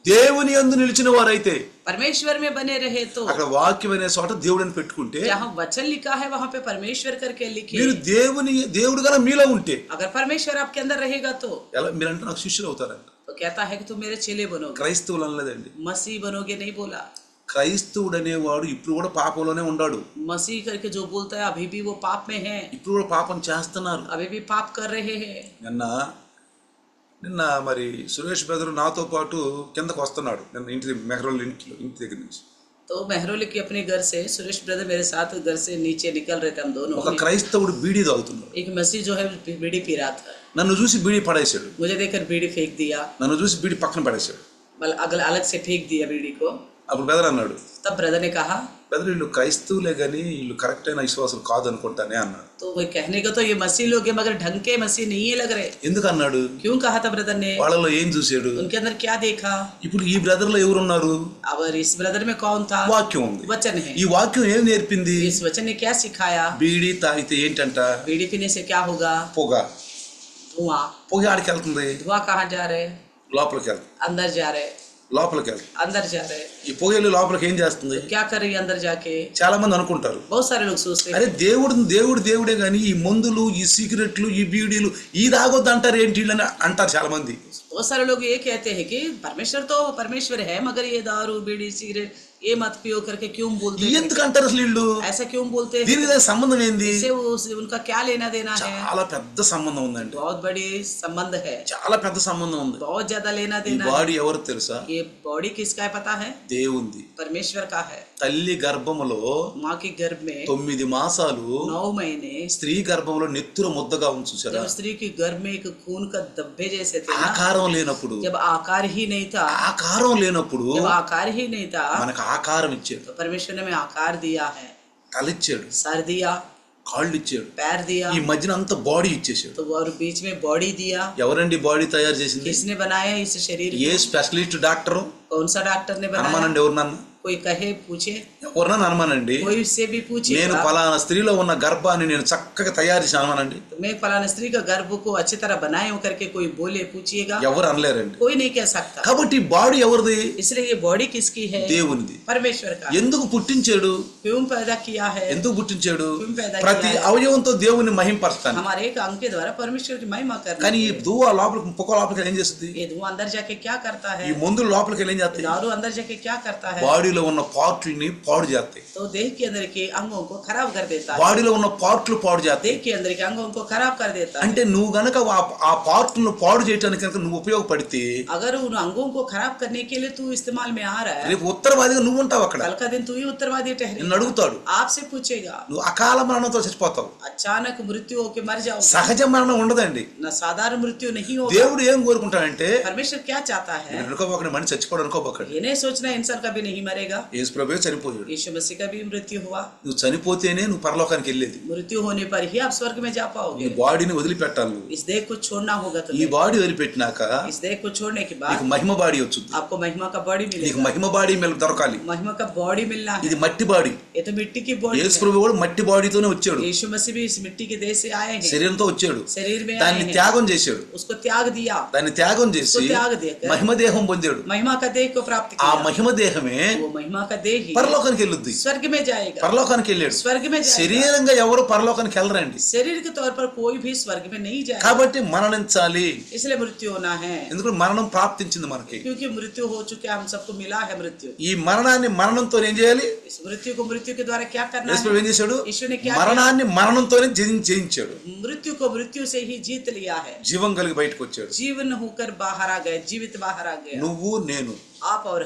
దేవుని యందు నిలిచిన వారైతే, परमेश्वर में बने रहे तो। అక్కడ వాక్యం అనే చోట దేవుడని పెట్టుకుంటే, जहाँ वचन लिखा है वहाँ पे परमेश्वर करके మీరు लिखे। దేవుడు గల మీలో ఉంటే अगर परमेश्वर आपके अंदर रहेगा तो ఎలా మీరంటే నాకు శిష్యులు అవుతారంట. तो कहता है कि तुम मेरे चेले बनोगे। క్రైస్తవులు అనలేదండి. मसीह बनोगे नहीं बोला। క్రైస్తవుడు అనేవాడు ఇప్పుడు కూడా పాపంలోనే ఉన్నాడు. मसीह करके जो बोलता है अभी भी वो पाप में है, ఇప్పుడు కూడా పాపం చేస్తున్నారు. अभी भी पाप कर रहे हैं। నిన్న మరి సురేష్ బ్రదర్ నాతో పాటు కిందకు వస్తున్నాడు. నిన్న ఇంటి మెహరోల్ ఇంటి దగ్గర నుంచి. तो मेहरोली के अपने घर से सुरेश ब्रदर मेरे साथ घर से नीचे निकल रहे थे हम दोनों। ఒక క్రైస్తవుడు బీడీ తాగుతున్నాడు. एक मसीह जो है बीड़ी पी रहा था। నన్ను చూసి బీడీ పడేశాడు. मुझे देखकर बीड़ी फेंक दिया, నన్ను చూసి బీడీ పక్కన పడేశాడు. अलग से फेंक दिया बीड़ी को। అప్పుడు బ్రదర్ అన్నాడు, तब ब्रदर ने कहा, బ్రదర్ వీళ్ళు క్రైస్తవులే కానీ వీళ్ళు కరెక్ట్ అయిన విశ్వాసులు కాదు అనుకుంటానే అన్నాడు. तो वो कहने को तो ये मसीह लोग हैं मगर ढंग के मसीह नहीं है लग रहे। ఎందుకు అన్నాడు? क्यों कहा था ब्रदर ने? వాళ్ళలో ఏం చూశాడు? उनके अंदर क्या देखा? ఇప్పుడు ఈ బ్రదర్ లో ఎవరున్నారు? और इस ब्रदर में कौन था? వాక్యం ఉంది. वचन है। ఈ వాక్యం ఏం నేర్పింది? इस वचन ने क्या सिखाया? బీడీ తాగితే ఏంటంట? बीड़ी पीने से क्या होगा? పొగ. धुआं। పొగ ఆడికి వెళ్తుంది, धुआं कहाँ जा रहे? లోపలికి వెళ్తుంది. अंदर जा रहे, లోపలికి వెళ్తుంది. अंदर जा रहे। ఈ పొగ వెళ్ళి లోపలికి ఏం చేస్తుంది? क्या कर रही है अंदर जाके? చాలా మంది అనుకుంటారు, बहुत सारे लोग सोचते అరే हैं దేవుడే కానీ ఈ మందులు, ఈ సిగరెట్లు, ఈ బీడీలు ఈ తాగొద్దు అంటారు ఏంటి వీళ్ళని అంటారు చాలా మంది. बहुत सारे लोग ये कहते हैं कि परमेश्वर तो परमेश्वर है मगर ये दारू बीड़ी सिगरेट ये मत पियो करके क्यों बोलते हैं? ఎందుకు అంటారు అసలు వీళ్ళు? ऐसा क्यों बोलते हैं? దీనికి దానికి సంబంధం ఏంది? इससे उनका क्या लेना देना है? చాలా పెద్ద సంబంధం ఉందండి. बहुत बड़ी संबंध है, చాలా పెద్ద సంబంధం ఉంది. बहुत ज्यादा लेना ఈ देना है। బాడీ ఎవరు తెలుసా? ये बॉडी किसका है पता है? దేవుంది. परमेश्वर का है। తల్లి గర్భములో माँ के गर्भ में 9 మాసాలు 9 మहीने స్త్రీ గర్భంలో నెత్తుర ముద్దగా ఉంచుసారా. जब स्त्री के गर्भ में एक खून का धब्बे जैसे थे ना, ఆకారం లేనప్పుడు, जब आकार ही नहीं था, ఆకారం లేనప్పుడు जब आकार ही नहीं था మనకు ఆకారం ఇచ్చాడు. तो परमेश्वर ने हमें आकार दिया है, తలిచ్చాడు, सर दिया, కాళ్ళు ఇచ్చాడు, पैर दिया, ఈ మధ్యన అంత బాడీ ఇచ్చేసాడు. तो और बीच में बॉडी दिया। ఎవరండి బాడీ తయారు చేసింది? किसने बनाया इस शरीर ఏ को? స్పెషలిస్ట్ డాక్టర్ कौन सा डॉक्टर ने बनाया? అనుమానండి? ఎవరినన్నా कोई कहे पूछे, ఎవరినన్నా అనుమానండి? कोई से भी पूछे నేను ఫలానా స్త్రీలో ఉన్న గర్భాన్ని నేను చక్కగా తయారు చేసి అనుమానండి? तो मैं फलाना स्त्री का गर्भ को अच्छी तरह बनाए हूं करके कोई बोले पूछिएगा? ఎవరు అనలేరండి. कोई नहीं कह सकता। కాబట్టి బాడీ ఎవరిది? इसलिए ये बॉडी किसकी है? దేవునిది. परमेश्वर का। ఎందుకు పుట్టించాడు? क्यों पैदा किया है? ఎందుకు పుట్టించాడు? क्यों पैदा ప్రతి किया है? అవయవంతో దేవుని మహింపరుస్తాను. हमारे एक अंग के द्वारा परमेश्वर की महिमा करना కానీ ఈ है। దువ్వ లోపలికి పొగ లోపలికి ఏం చేస్తుంది? ये धुआं अंदर जाके क्या करता है? ఈ మందులు లోపలికి ఏం చేస్తాయి? दारू अंदर जाके क्या करता है? బాడీలో ఉన్న పార్ట్లని పాడు చేస్తాయి. तो देह के अंदर के अंगों को खराब कर देता है। బాడీలో ఉన్న పార్ట్లు పాడు చేస్తాయి. देह के अंदर के अंगों को खराब कर देता है। అంటే నువ్వు గనక ఆ పార్ట్లను పాడు చేయడానికి కనుక నువ్వు ఉపయోగపడితే अगर उन अंगों को खराब करने के लिए तू इस्तेमाल में आ रहा है, రేపు ఉత్తరవాదిగా నువ్వు ఉంటావు అక్కడ. कल का दिन तू ही उत्तरवादी నిన్ను ठहरेगा। అడుగుతాడు, आपसे पूछेगा, నువ్వు అకాల మరణంతో చచ్చిపోతావు. अचानक मृत्यु होके मर जाओगे। సహజ మరణం ఉండదండి. न साधारण मृत्यु नहीं होगा। దేవుడు ఏం కోరుకుంటాడంటే, परमेश्वर क्या चाहता है? అనుకోబోకండి, మనిషి చచ్చిపోడు అనుకోబోకండి. ये नहीं सोचना इंसान कभी नहीं मरेगा। యేసు ప్రభువే చనిపోయాడు. यीशु मसीह का भी मृत्यु हुआ। నువ్వు చనిపోతేనే నువ్వు పరలోకానికి వెళ్ళేది. मृत्यु होने पर ही आप स्वर्ग में जा నీ पाओगे। బాడీని వదిలిపెట్టాలి నువ్వు. इस देह को छोड़ना होगा ఈ तुम्हें। బాడీ వదిలిపెట్టినాక इस देह को छोड़ने के నీకు बाद మహిమ బాడీ వచ్చింది. आपको महिमा का बॉडी నీకు मिलेगा। మహిమ బాడీ దొరకాలి. महिमा का बॉडी मिलना है। ఇది మట్టి బాడీ. ये तो मिट्टी की बॉडी యేసు है। ప్రభు కూడా మట్టి బాడీతోనే వచ్చాడు. यीशु मसीह भी इस मिट्टी के देह से आए हैं, శరీరంతో వచ్చాడు. शरीर में आए దాన్ని हैं, త్యాగం చేశాడు. उसको त्याग दिया, దాన్ని త్యాగం చేసి उसको त्याग देकर మహిమ దేహం పొందాడు. महिमा का देह को प्राप्त ఆ किया। మహిమ దేహమే वो महिमा का देह ही పరలోకానికి వెళ్ళుద్ది. स्वर्ग में जाएगा। పరలోకానికి వెళ్ళాడు. स्वर्ग में जाएगा। శరీరంగా ఎవరు పరలోకానికి వెళ్ళరండి. शरीर के तौर पर कोई भी स्वर्ग में नहीं जाएगा, కాబట్టి మరణించాలి. इसलिए मृत्यु होना है। ఎందుకంటే మరణం ప్రాప్తించింది మనకి. क्योंकि मृत्यु हो चुका है, हम सबको मिला है मृत्यु। ఈ మరణాన్ని మరణంతో ఏం చేయాలి? इस मृत्यु को मृत्यु के द्वारा क्या करना యేసు ప్రభు है? ఏం చేశాడు? यीशु ने क्या మరణాన్ని మరణంతోనే జయించాడు. किया? मृत्यु को मृत्यु से ही जीत लिया है। జీవం కలిగి బయటకు వచ్చాడు. जीवन होकर बाहर आ गए, जीवित बाहर आ गया। నువ్వు నేను आप और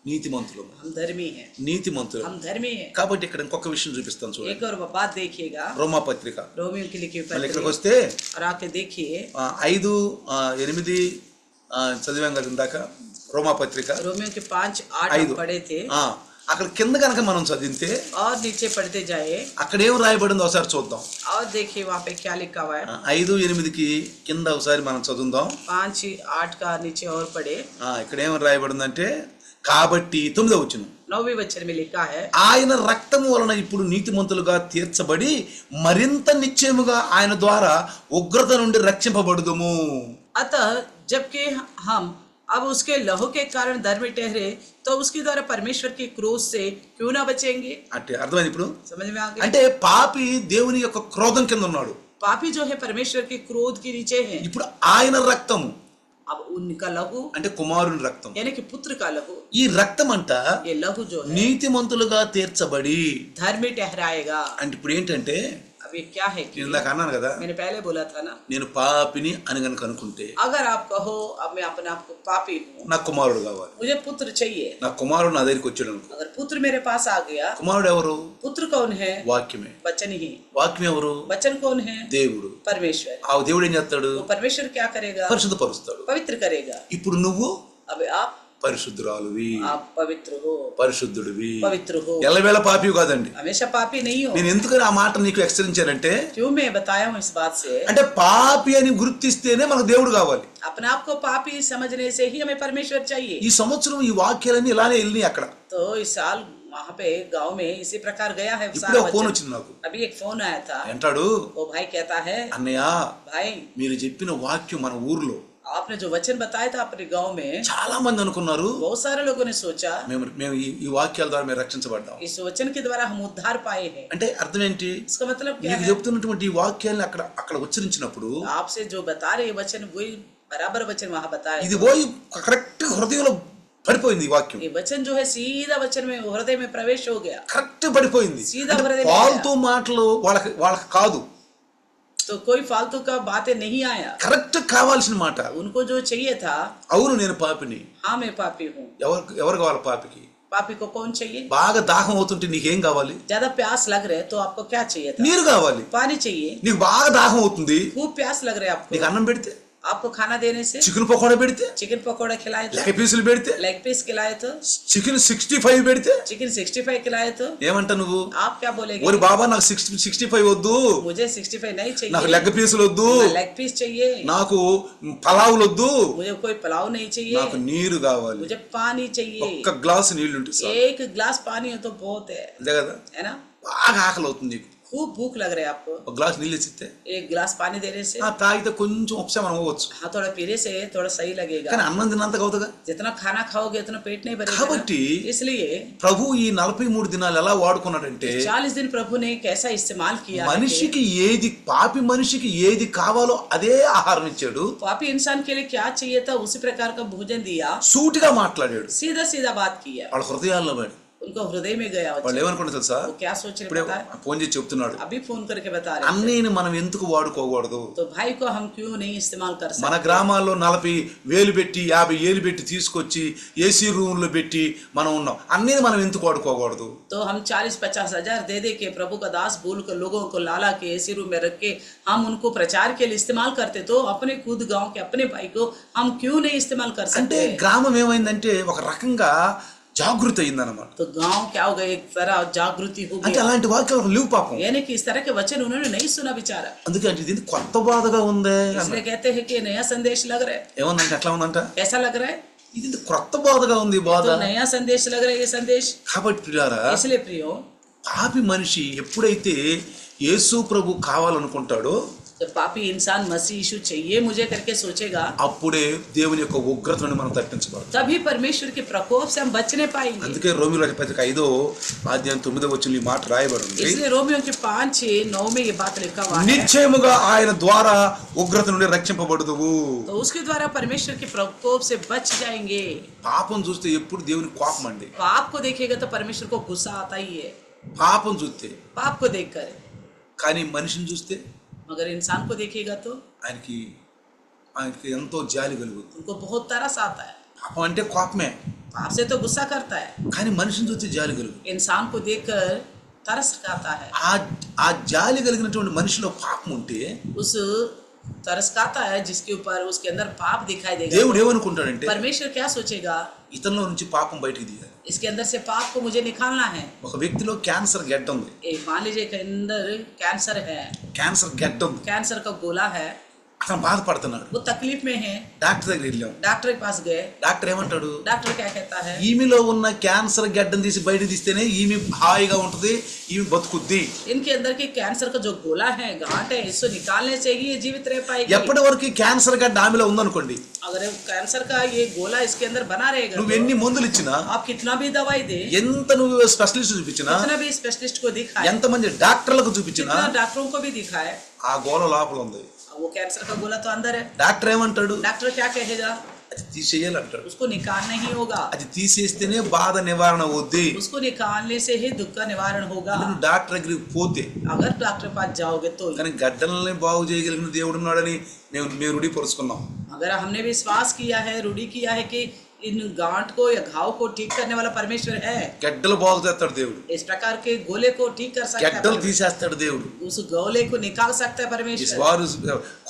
నీతిమంతులు, हम धर्मी हैं, నీతిమంతులు. हम धर्मी हैं। కాబట్టి ఇక్కడ ఇంకొక విషయం చూపిస్తాను చూడండి. एक और बात देखिएगा, రోమా పత్రిక रोमियो की लिखी మళ్ళీ पत्री, ఇక్కడికి వస్తే और आके देखिए 5, 8 చదివాం కదా ఇందాక. రోమా పత్రిక रोमियो के 5-8 5. पढ़े थे, అక్కడ కింద కనుక మనం చదివితే और नीचे पढ़ते जाए అక్కడ ఏం రాయబడిందో ఒకసారి చూద్దాం. और देखिए वहाँ पे क्या लिखा हुआ है। 5, 8కి కింద ఒకసారి మనం చదువుదాం. 5-8 का नीचे और पढ़े। ఇక్కడ ఏం రాయబడిందంటే, కాబట్టి 9వ వచనం, 9वें वचन में लिखा है, ఆయన రక్తము వలన ఇప్పుడు నీతిమంతులుగా తీర్చబడి మరింత నిశ్చయముగా ఆయన ద్వారా ఉగ్రత నుండి రక్షింపబడుదుము. अतः जबकि हम अब उसके लहू के कारण धर्मी ठहरे तो उसके द्वारा परमेश्वर के क्रोध से क्यों ना बचेंगे। అంటే అర్థమైంది ఇప్పుడు? समझ में आ गया? అంటే పాపి దేవుని యొక్క క్రోధం కింద ఉన్నాడు. पापी जो है परमेश्वर के क्रोध के नीचे है। ఇప్పుడు ఆయన రక్తము अब उनका लहू అంటే కుమారుని రక్తం, यानी कि पुत्र का लहू, ఈ రక్తం అంట ये लहू जो है నీతిమంతులుగా తీర్చబడి. धर्मी ठहराएगा। అంటే ఇప్పుడు ఏంటంటే, अब ये क्या है कि నేను ఇందాక అన్నాను కదా, मैंने पहले बोला था ना, నేను పాపిని అని గనుక అనుకుంటే अगर आप कहो अब मैं अपने आप को पापी हूँ, నాకు కుమారుడు కావాలి, मुझे पुत्र चाहिए, నా కుమారుడు నా దగ్గరికి వచ్చాడు అనుకో. अगर पुत्र मेरे पास आ गया, కుమారుడు ఎవరు? पुत्र कौन है? వాక్యమే. वचन ही। వాక్యం ఎవరు? वचन कौन है? దేవుడు. परमेश्वर। ఆ దేవుడు ఏం చేస్తాడు? वो परमेश्वर क्या करेगा? పరిశుద్ధపరుస్తాడు. पवित्र करेगा। ఇప్పుడు నువ్వు अब आप పరిశుద్ధురాలువి, पवित्र हो, పరిశుద్ధుడివి, पवित्र हो, ఎల్లవేళ పాపివి కాదండి. हमेशा पापी नहीं हो। నేను ఎందుకని ఆ మాట నీకు హెచ్చరించానంటే, क्यों मैं बताया हूँ इस बात से, అంటే పాపి అని గుర్తిస్తేనే మనకు దేవుడు కావాలి. अपने आप को पापी समझने से ही हमें परमेश्वर चाहिए। ఈ సంవత్సరం ఈ వాక్యాలన్నీ ఇలానే వెళ్ళినాయి అక్కడ. तो इस साल वहाँ पे गांव में इसी प्रकार गया है ఇప్పుడే सारा ఒక ఫోన్ बच्चा। వచ్చింది నాకు. अभी एक फोन आया था, అంటాడు, वो भाई कहता है, అన్నయ్య भाई మీరు చెప్పిన వాక్యం మన ఊర్లో आपने जो वचन बताया था अपने गांव में, చాలా మంది అనుకున్నారు बहुत सारे लोगों ने सोचा మేము మేము ఈ వాక్యాల ద్వారా మేము రక్షించబడ్డాం. इस वचन के द्वारा हम उद्धार पाए हैं। అంటే అర్థం ఏంటి? इसका मतलब क्या నీకు है? చెప్తున్నటువంటి ఈ వాక్యాలను అక్కడ అక్కడ ఉచ్చరించినప్పుడు आपसे जो बता रहे वचन वही बराबर वचन वहाँ बताया। ఇది పోయి కరెక్ట్ హృదయంలో పడిపోయింది. ఈ వాక్యం ये वचन जो है सीधा वचन में हृदय में प्रवेश हो गया। కరెక్ట్ పడిపోయింది. సీదా హృదయం में పాల్తూ మాటలు వాళ్ళకి కాదు, तो कोई फालतू का बातें नहीं आया, కరెక్ట్ కావాల్సిన మాట. उनको जो चाहिए था, అవును నేను పాపిని. हाँ मैं पापी हूँ। ఎవరు కావాలి పాపికి? पापी को कौन चाहिए? బాగా దాహం అవుతుంటే నీకేం కావాలి? ज्यादा प्यास लग रहे तो आपको क्या चाहिए था? నీరు కావాలి. पानी चाहिए। నీకు బాగా దాహం అవుతుంది, खूब प्यास लग रहा है आपको, నీకు అన్నం పెడితే, आपको खाना देने से, చికెన్ పకోడా పెడితే, चिकन पकौड़ा खिलाए तो, లెగ్ పీసులు పెడితే, लेग पीस खिलाए तो, చికెన్ 65 పెడితే चिकन 65 खिलाए तो ఏమంటా నువ్వు? आप क्या बोलेंगे? ఓరి బాబా నాకు 65 వద్దు, मुझे 65 नहीं నాకు चाहिए, లెగ్ పీసులు వద్దు, लेग पीस चाहिए, నాకు పలావులు వద్దు, मुझे कोई पुलाव नहीं चाहिए, నాకు నీరు కావాలి. मुझे पानी चाहिए। ఒక్క గ్లాసు నీళ్లు ఉంటే చాలు. एक गिलास पानी हो तो बहुत है, అంతే కదా? है ना? బాగా ఆకలి అవుతుంది నీకు, खूब भूख लग रहा है आपको, ఒక గ్లాస్ నీళ్ళు ఇస్తే एक गिलास पानी देने से తాగితే కొంచెం ఉపశమనం అవ్వచ్చు. हाँ थोड़ा पीने से थोड़ा सही लगेगा, కానీ అన్నం తిన్నంతగా అవుతుందా? जितना खाना खाओगे उतना पेट नहीं भरेगा కాబట్టి ना? इसलिए ప్రభు ఈ 43 దినాలు ఎలా వాడుకున్నాడంటే, 40 दिन प्रभु ने कैसा इस्तेमाल किया है कि మనిషికి ఏది పాపి మనిషికి ఏది కావాలో అదే ఆహారం ఇచ్చాడు. पापी इंसान के लिए क्या चाहिए था उसी प्रकार का भोजन दिया, సూటిగా మాట్లాడాడు. सीधा सीधा बात किया, వాళ్ళ హృదయాల్లో పడి उनको हृदय में गया వాళ్ళు वचन। ఏమనుకుంటారు తెలుసా? वो क्या सोच रहे ఇప్పుడే पता है? ఫోన్ చేసి చెప్తున్నాడు, अभी फोन करके बता रहे थे। అన్నయ్యని మనం ఎందుకు వాడుకోకూడదు? तो भाई को हम क्यों नहीं इस्तेमाल कर మన सकते? గ్రామాల్లో 40,000 పెట్టి 50,000 పెట్టి తీసుకొచ్చి ఏసీ రూమ్ లో పెట్టి మనం ఉన్నాం. అన్నయ్యని మనం ఎందుకు వాడుకోకూడదు? तो हम 40-50 हजार दे दे के प्रभु का दास बोल कर लोगों को लाला के एसी रूम में रख के हम उनको प्रचार के लिए इस्तेमाल करते, तो अपने खुद गांव के अपने भाई को हम क्यों नहीं इस्तेमाल कर అంటే सकते? గ్రామం ఏమైందంటే ఒక రకంగా జాగృతి అయిందన్నమాట. तो गांव क्या हो गया, एक तरह जागृति हो అంటే गई, అలాంటి వాక్యాలు లేవు పాపం. यानी कि इस तरह के वचन उन्होंने नहीं सुना बेचारा, అందుకే అంటే ఇది కొత్త బాధగా ఉంది. इसलिए कहते हैं कि नया संदेश लग रहा है। ఏమన్నంటే ఎట్లా ఉందంట, कैसा लग रहा है? ఇది కొత్త బాధగా ఉంది ఈ బాధ. तो नया संदेश लग रहा है ये संदेश। కాబట్టి ప్రియులారా, इसलिए प्रियो, పాపి మనిషి ఎప్పుడైతే యేసు ప్రభు కావాలనుకుంటాడో जब पापी इंसान मसीह यीशु चाहिए मुझे करके सोचेगा, అప్పుడే దేవుని యొక్క ఉగ్రత నుండి మనం తప్పించబడతాం. तभी परमेश्वर के प्रकोप से हम बचने पाएंगे। అందుకే రోమియోల పత్రిక 5వ అధ్యాయం 9వ వచనంలో ఈ మాట రాయబడింది. इसलिए रोमियो के 5-6-9 में ये बात लिखा हुआ है, నిశ్చయముగా ఆయన ద్వారా ఉగ్రత నుండి రక్షింపబడుదువు. तो उसके द्वारा परमेश्वर के प्रकोप से बच जाएंगे। పాపం చూస్తే ఎప్పుడు దేవుని కోపం అండి. पाप को देखेगा तो परमेश्वर को गुस्सा आता ही है, పాపం చూస్తే. पाप को देखकर। కానీ మనిషిని చూస్తే मगर इंसान को देखेगा तो ఆయనకి ఎంతో జాలి కలుగుతుంది. उनको बहुत तरस आता है। పాపం అంటే కోపమే, पाप से तो गुस्सा करता है, కానీ మనిషిని చూస్తే జాలి కలుగు. इंसान को देखकर तरस खाता है. ఆ జాలి కలిగినటువంటి మనిషిలో పాపం ఉంటే उस तरस खाता है जिसके ऊपर उसके अंदर पाप दिखाई देगा. దేవుడు ఏమనుకుంటాడంటే परमेश्वर क्या सोचेगा, ఇతనిలో నుంచి పాపం బయటికి తీయాలి. इसके अंदर से पाप को मुझे निकालना है. ఒక వ్యక్తిలో క్యాన్సర్ గడ్డ ఉంది, एक मान लीजिए के अंदर कैंसर है, క్యాన్సర్ గడ్డ ఉంది, कैंसर का गोला है, అతను బాధపడుతున్నాడు. वो तकलीफ में है. డాక్టర్ దగ్గర వెళ్ళాం, डॉक्टर के पास गए, డాక్టర్ ఏమంటాడు, डॉक्टर क्या कहता है, ఈమెలో ఉన్న క్యాన్సర్ గడ్డను తీసి బయట తీస్తేనే ఈమె హాయిగా ఉంటది, ఈమె బతుకుద్ది. इनके अंदर की कैंसर का जो गोला है, गांठ है, इसको निकालने से ही ये जीवित रह पाएगी. ఎప్పటి వరకు ఈ క్యాన్సర్ గడ్డ ఆమెలో ఉందనుకోండి, अगर कैंसर का ये गोला इसके अंदर बना रहेगा, నువ్వు ఎన్ని మందులు ఇచ్చినా, आप कितना भी दवाई दे, ఎంత నువ్వు స్పెషలిస్ట్ చూపించినా, कितना भी स्पेशलिस्ट को दिखाए, ఎంతమంది డాక్టర్లకు చూపించినా, कितना डॉक्टरों को भी दिखाए, ఆ గోల లోపల ఉంది. वो कैंसर का गोला तो अंदर है. డాక్టర్ ఏమంటాడు, डॉक्टर क्या कहेगा, అది తీసేయాలంటాడు. उसको निकालना ही होगा, అది తీసేస్తేనే బాధ నివారణ అవుద్ది. उसको निकालने से ही दुख का निवारण होगा. నువ్వు డాక్టర్ దగ్గరికి పోతే, अगर डॉक्टर के पास जाओगे तो, కానీ గడ్డల్ని బాగు చేయగలిగిన దేవుడు ఉన్నాడని మేము రూఢీపరుచుకున్నాం. अगर हमने विश्वास किया है, रूढ़ी किया है कि इन गांठ को या घाव को ठीक करने वाला परमेश्वर है, గడ్డలు బాగు చేస్తాడు దేవుడు, इस प्रकार के गोले को ठीक कर सकता है గడ్డలు परमेश्वर. తీసేస్తాడు దేవుడు. उस गोले को निकाल सकता है ఈ परमेश्वर. వారు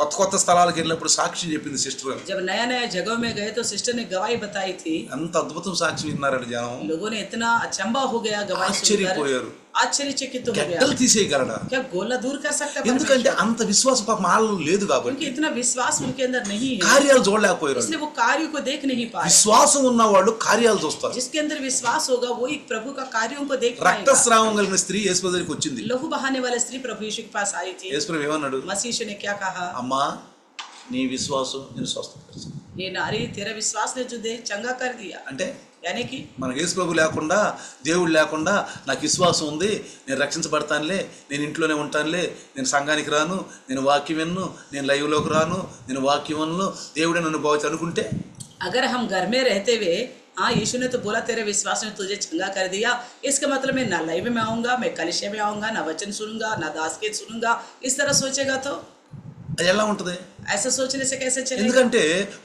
కొత్త కొత్త స్థలాలకు వెళ్ళినప్పుడు సాక్షి చెప్పింది సిస్టర్, जब नया नया जगह में गए तो सिस्टर ने गवाही बताई थी. అంత అద్భుతం సాక్షి విన్నారండి జనం, लोगों ने इतना अचंबा हो गया गवाही सुनकर, ఆశ్చర్యపోయారు. आश्चर्यचकित हो गया. గడ్డలు తీసేయగలడా, क्या गोला दूर कर सकता है ఎందుకంటే परमेश्वर? అంత విశ్వాసం పాపం వాళ్ళలో లేదు కాబట్టి, क्योंकि इतना विश्वास उनके अंदर नहीं है, కార్యాలు చూడలేకపోయారు. इसलिए वो कार्य को देख नहीं पाए. విశ్వాసం ఉన్న వాళ్ళు కార్యాలు చూస్తారు. जिसके अंदर विश्वास होगा वो एक प्रभु का कार्यों को देख पाएगा. రక్తస్రావం కలిగిన స్త్రీ యేసు దగ్గరికి వచ్చింది. लहू बहाने वाले स्त्री प्रभु यीशु के पास आई थी. యేసు ఏమన్నాడు, मसीह यीशु ने क्या कहा, అమ్మా నీ విశ్వాసం నేను స్వస్థపరిచింది. ये नारी तेरा विश्वास ने जो दे चंगा कर दिया. అంటే यानी कि మనకు యేసు ప్రభు లేకుండా, దేవుడు లేకుండా నాకు విశ్వాసం ఉంది, నేను రక్షించబడతానులే, నేను ఇంట్లోనే ఉంటానులే, నేను సంఘానికి రాను, నేను వాక్యం విన్ను, నేను లైవ్లోకి రాను, నేను వాక్యం విన్ను, దేవుడే నన్ను బాగుంది అనుకుంటే, अगर हम घर में रहते हुए, हाँ यीशु ने तो बोला तेरे विश्वास ने तुझे चंगा कर दिया, इसका मतलब मैं ना लाइव में आऊँगा, मैं कलिशे में आऊँगा, ना वचन सुनूंगा, ना दास के सुनूंगा, इस तरह सोचेगा तो అది ఎలా ఉంటుంది? ऐसा सोचने से कैसे चलेगा? ఎందుకంటే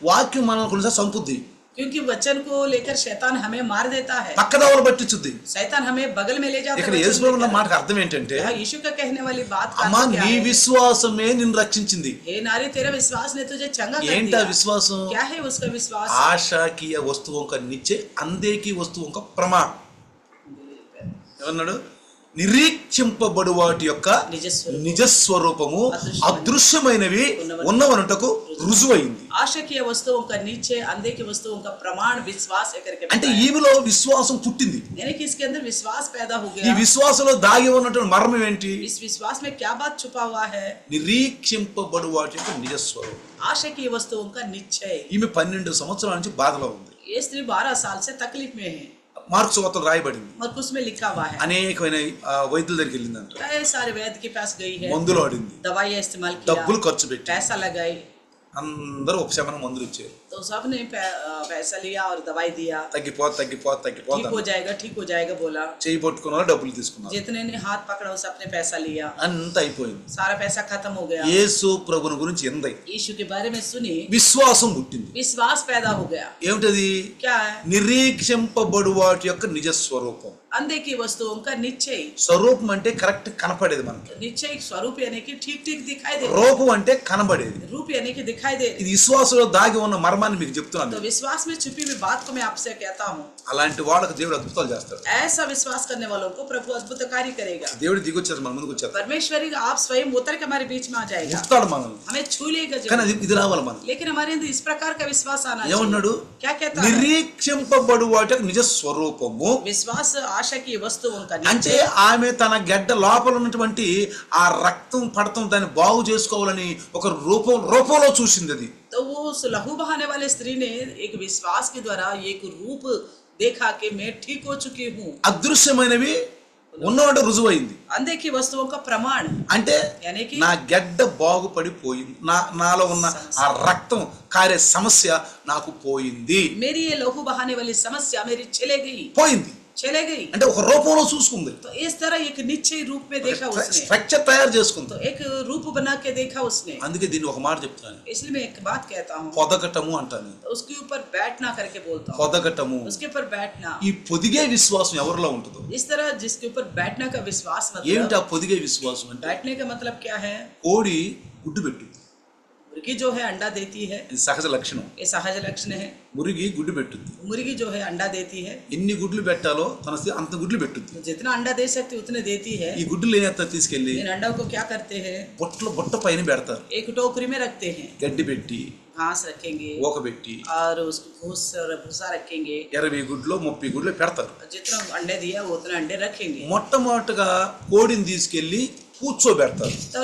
వాక్యం మనల్ని కొన్నిసార్లు సంపుద్ది, क्योंकि वचन को लेकर शैतान हमें मार देता है, పక్కదవలు పట్టించుద్ది. शैतान हमें बगल में ले जाता ఇక్కడ है. యేసు ప్రభు ఉన్న वचन మాటకు అర్థం ఏంటంటే, लेकर। यहाँ यीशु का कहने वाली बात का అమ్మా अर्थ क्या నీ है? విశ్వాసమే నిన్ను రక్షించింది. हे नारी तेरा विश्वास ने तुझे चंगा कर ఏంటా दिया. విశ్వాసం? क्या है उसका विश्वास? ఆశాకీయ వస్తువు ఒక నిచ్చే, అందేకి వస్తువు ఒక ప్రమాణం. ఏమన్నాడు? నిరీక్షింపబడు వాటి యొక్క నిజస్వరూపము అదృశ్యమైనవి ఉన్నవనుటకు రుజువైంది. ఆశకీయ వస్తువు का नीचे अंधे की वस्तुओं का प्रमाण विश्वास है करके అంటే ఈమెలో విశ్వాసం పుట్టింది. यानी कि इसके अंदर विश्वास पैदा हो ఈ गया. విశ్వాసంలో దాగి ఉన్నటువంటి మర్మం ఏంటి? इस विश्वास में क्या बात छुपा हुआ है? నిరీక్షింపబడు వాటి యొక్క నిజస్వరూపం. आशकीय वस्तुओं का निश्चय. ఈమె 12 సంవత్సరాల నుంచి బాధలో ఉంది. ये स्त्री 12 साल से तकलीफ में है. మార్కు సువార్తలో రాయబడింది, मरकुस में लिखा हुआ है. అనేకమైన వైద్యుల దగ్గరికి వెళ్ళిందంట, कई सारे वैद्य के पास गई है, మందులు ఆడింది, दवाइयां इस्तेमाल డబ్బులు किया, ఖర్చు పెట్టి, पैसा लगाई, అందరూ ఉపశమన మందులు ఇచ్చారు. तो सबने पैसा लिया और दवाई दिया. తగ్గిపోతా ठीक हो जाएगा बोला. చేయి పట్టుకున్న వాళ్ళు డబ్బులు తీసుకున్నారు. जितने ने हाथ पकड़ा उस अपने पैसा लिया, అంత అయిపోయింది. सारा पैसा खत्म हो गया. యేసు ప్రభుని గురించి ఎందై यीशु के बारे में सुनी, విశ్వాసం పుట్టింది. विश्वास पैदा हो गया. ఏమిటది? क्या है? నిరీక్షింపబడు వాటి యొక్క నిజ స్వరూపం. अंधे की वस्तुओं का निश्चय. స్వరూపం అంటే కరెక్ట్ కనపడేది మనకి, निश्चय स्वरूप यानी कि ठीक ठीक दिखाई दे. రూపం అంటే కనబడేది. रूप यानी कि दिखाई दे. ఇది విశ్వాసంలో దాగి ఉన్న మర్మాన్ని మీకు చెప్తున్నాను. तो विश्वास में छुपी हुई बात को मैं आपसे कहता हूँ. అలాంటి వాళ్ళకి దేవుడు అద్భుతాలు చేస్తాడు. ऐसा विश्वास करने वालों को प्रभु अद्भुत कार्य करेगा. దేవుడు దిగొచ్చారు, మన ముందుకు వచ్చారు, परमेश्वरी आप स्वयं उतर के हमारे बीच में आ जाएगा, ముస్తాడు మనల్ని. हमें छू लेगा కానీ जरूर. ఇది రావాలి మనం. लेकिन हमारे अंदर इस प्रकार का विश्वास आना ఏమన్నాడు? चाहिए. क्या कहता है? నిరీక్షింపబడు వాటి యొక్క నిజ స్వరూపము. विश्वास आशा की वस्तुओं का అంటే निश्चय. ఆమె తన గడ్డ లోపల ఉన్నటువంటి ఆ రక్తం పడతం దాన్ని బాగు చేసుకోవాలని ఒక రూపంలో చూసింది. అది तो वो उस लहू बहाने वाले स्त्री ने एक विश्वास के द्वारा एक रूप देखा कि मैं ठीक हो चुकी हूँ. అదృశ్యమైనవి ఉన్నవాడు రుజువైంది. अंधे की वस्तुओं का प्रमाण అంటే यानी कि నా గడ్డ బాగుపడిపోయింది, నాలో ఉన్న ఆ రక్తం కారే సమస్య నాకు పోయింది. मेरी ये लहू बहाने वाली समस्या मेरी चले गई. పోయింది. चले गई। అంటే ఒక రూపంలో చూసుకుంది, तो इस तरह एक निश्चय रूप में देखा उसने, స్ట్రక్చర్ తయారు చేసుకుంది. तो एक रूप बना के देखा उसने। అందుకే దీన్ని ఒక మాట చెప్తాను, इसलिए मैं एक बात कहता हूँ, పొదగటము అంటాను. तो उसके ऊपर बैठना करके बोलता हूँ, పొదగటము, उसके ऊपर बैठना। ఈ పొదిగే విశ్వాసం ఎవరిలో ఉంటుందో. इस तरह जिसके ऊपर बैठने का विश्वास ఏమిటి मतलब, ఆ పొదిగే విశ్వాసం అంటే? बैठने का मतलब क्या है? కోడి గుడ్డు పెట్టుద్ది, मुर्गी जो है अंडा देती है, ఇది సహజ లక్షణం. ये सहज लक्षण है। మురిగి గుడ్డు పెట్టుద్ది, मुर्गी जो है अंडा देती है, ఎన్ని గుడ్లు పెట్టాలో అంత గుడ్లు పెట్టుద్ది. तो जितना अंडा दे सकती उतने देती है। ఈ గుడ్లు ఏం చేస్తారు, తీసుకెళ్లి इन अंडों को क्या करते हैं? బుట్ట పైన పెడతారు, एक टोकरी में रखते हैं, గడ్డి పెట్టి घास रखेंगे ఓకబెట్టి और उसको भूसा रखेंगे, 20 గుడ్లు 30 గుడ్లు పెడతారు. जितना अंडे दिया वो उतना अंडे रखेंगे। మొట్టమొదటిగా కోడిని తీసుకెళ్లి కూర్చోబెడతారు. तो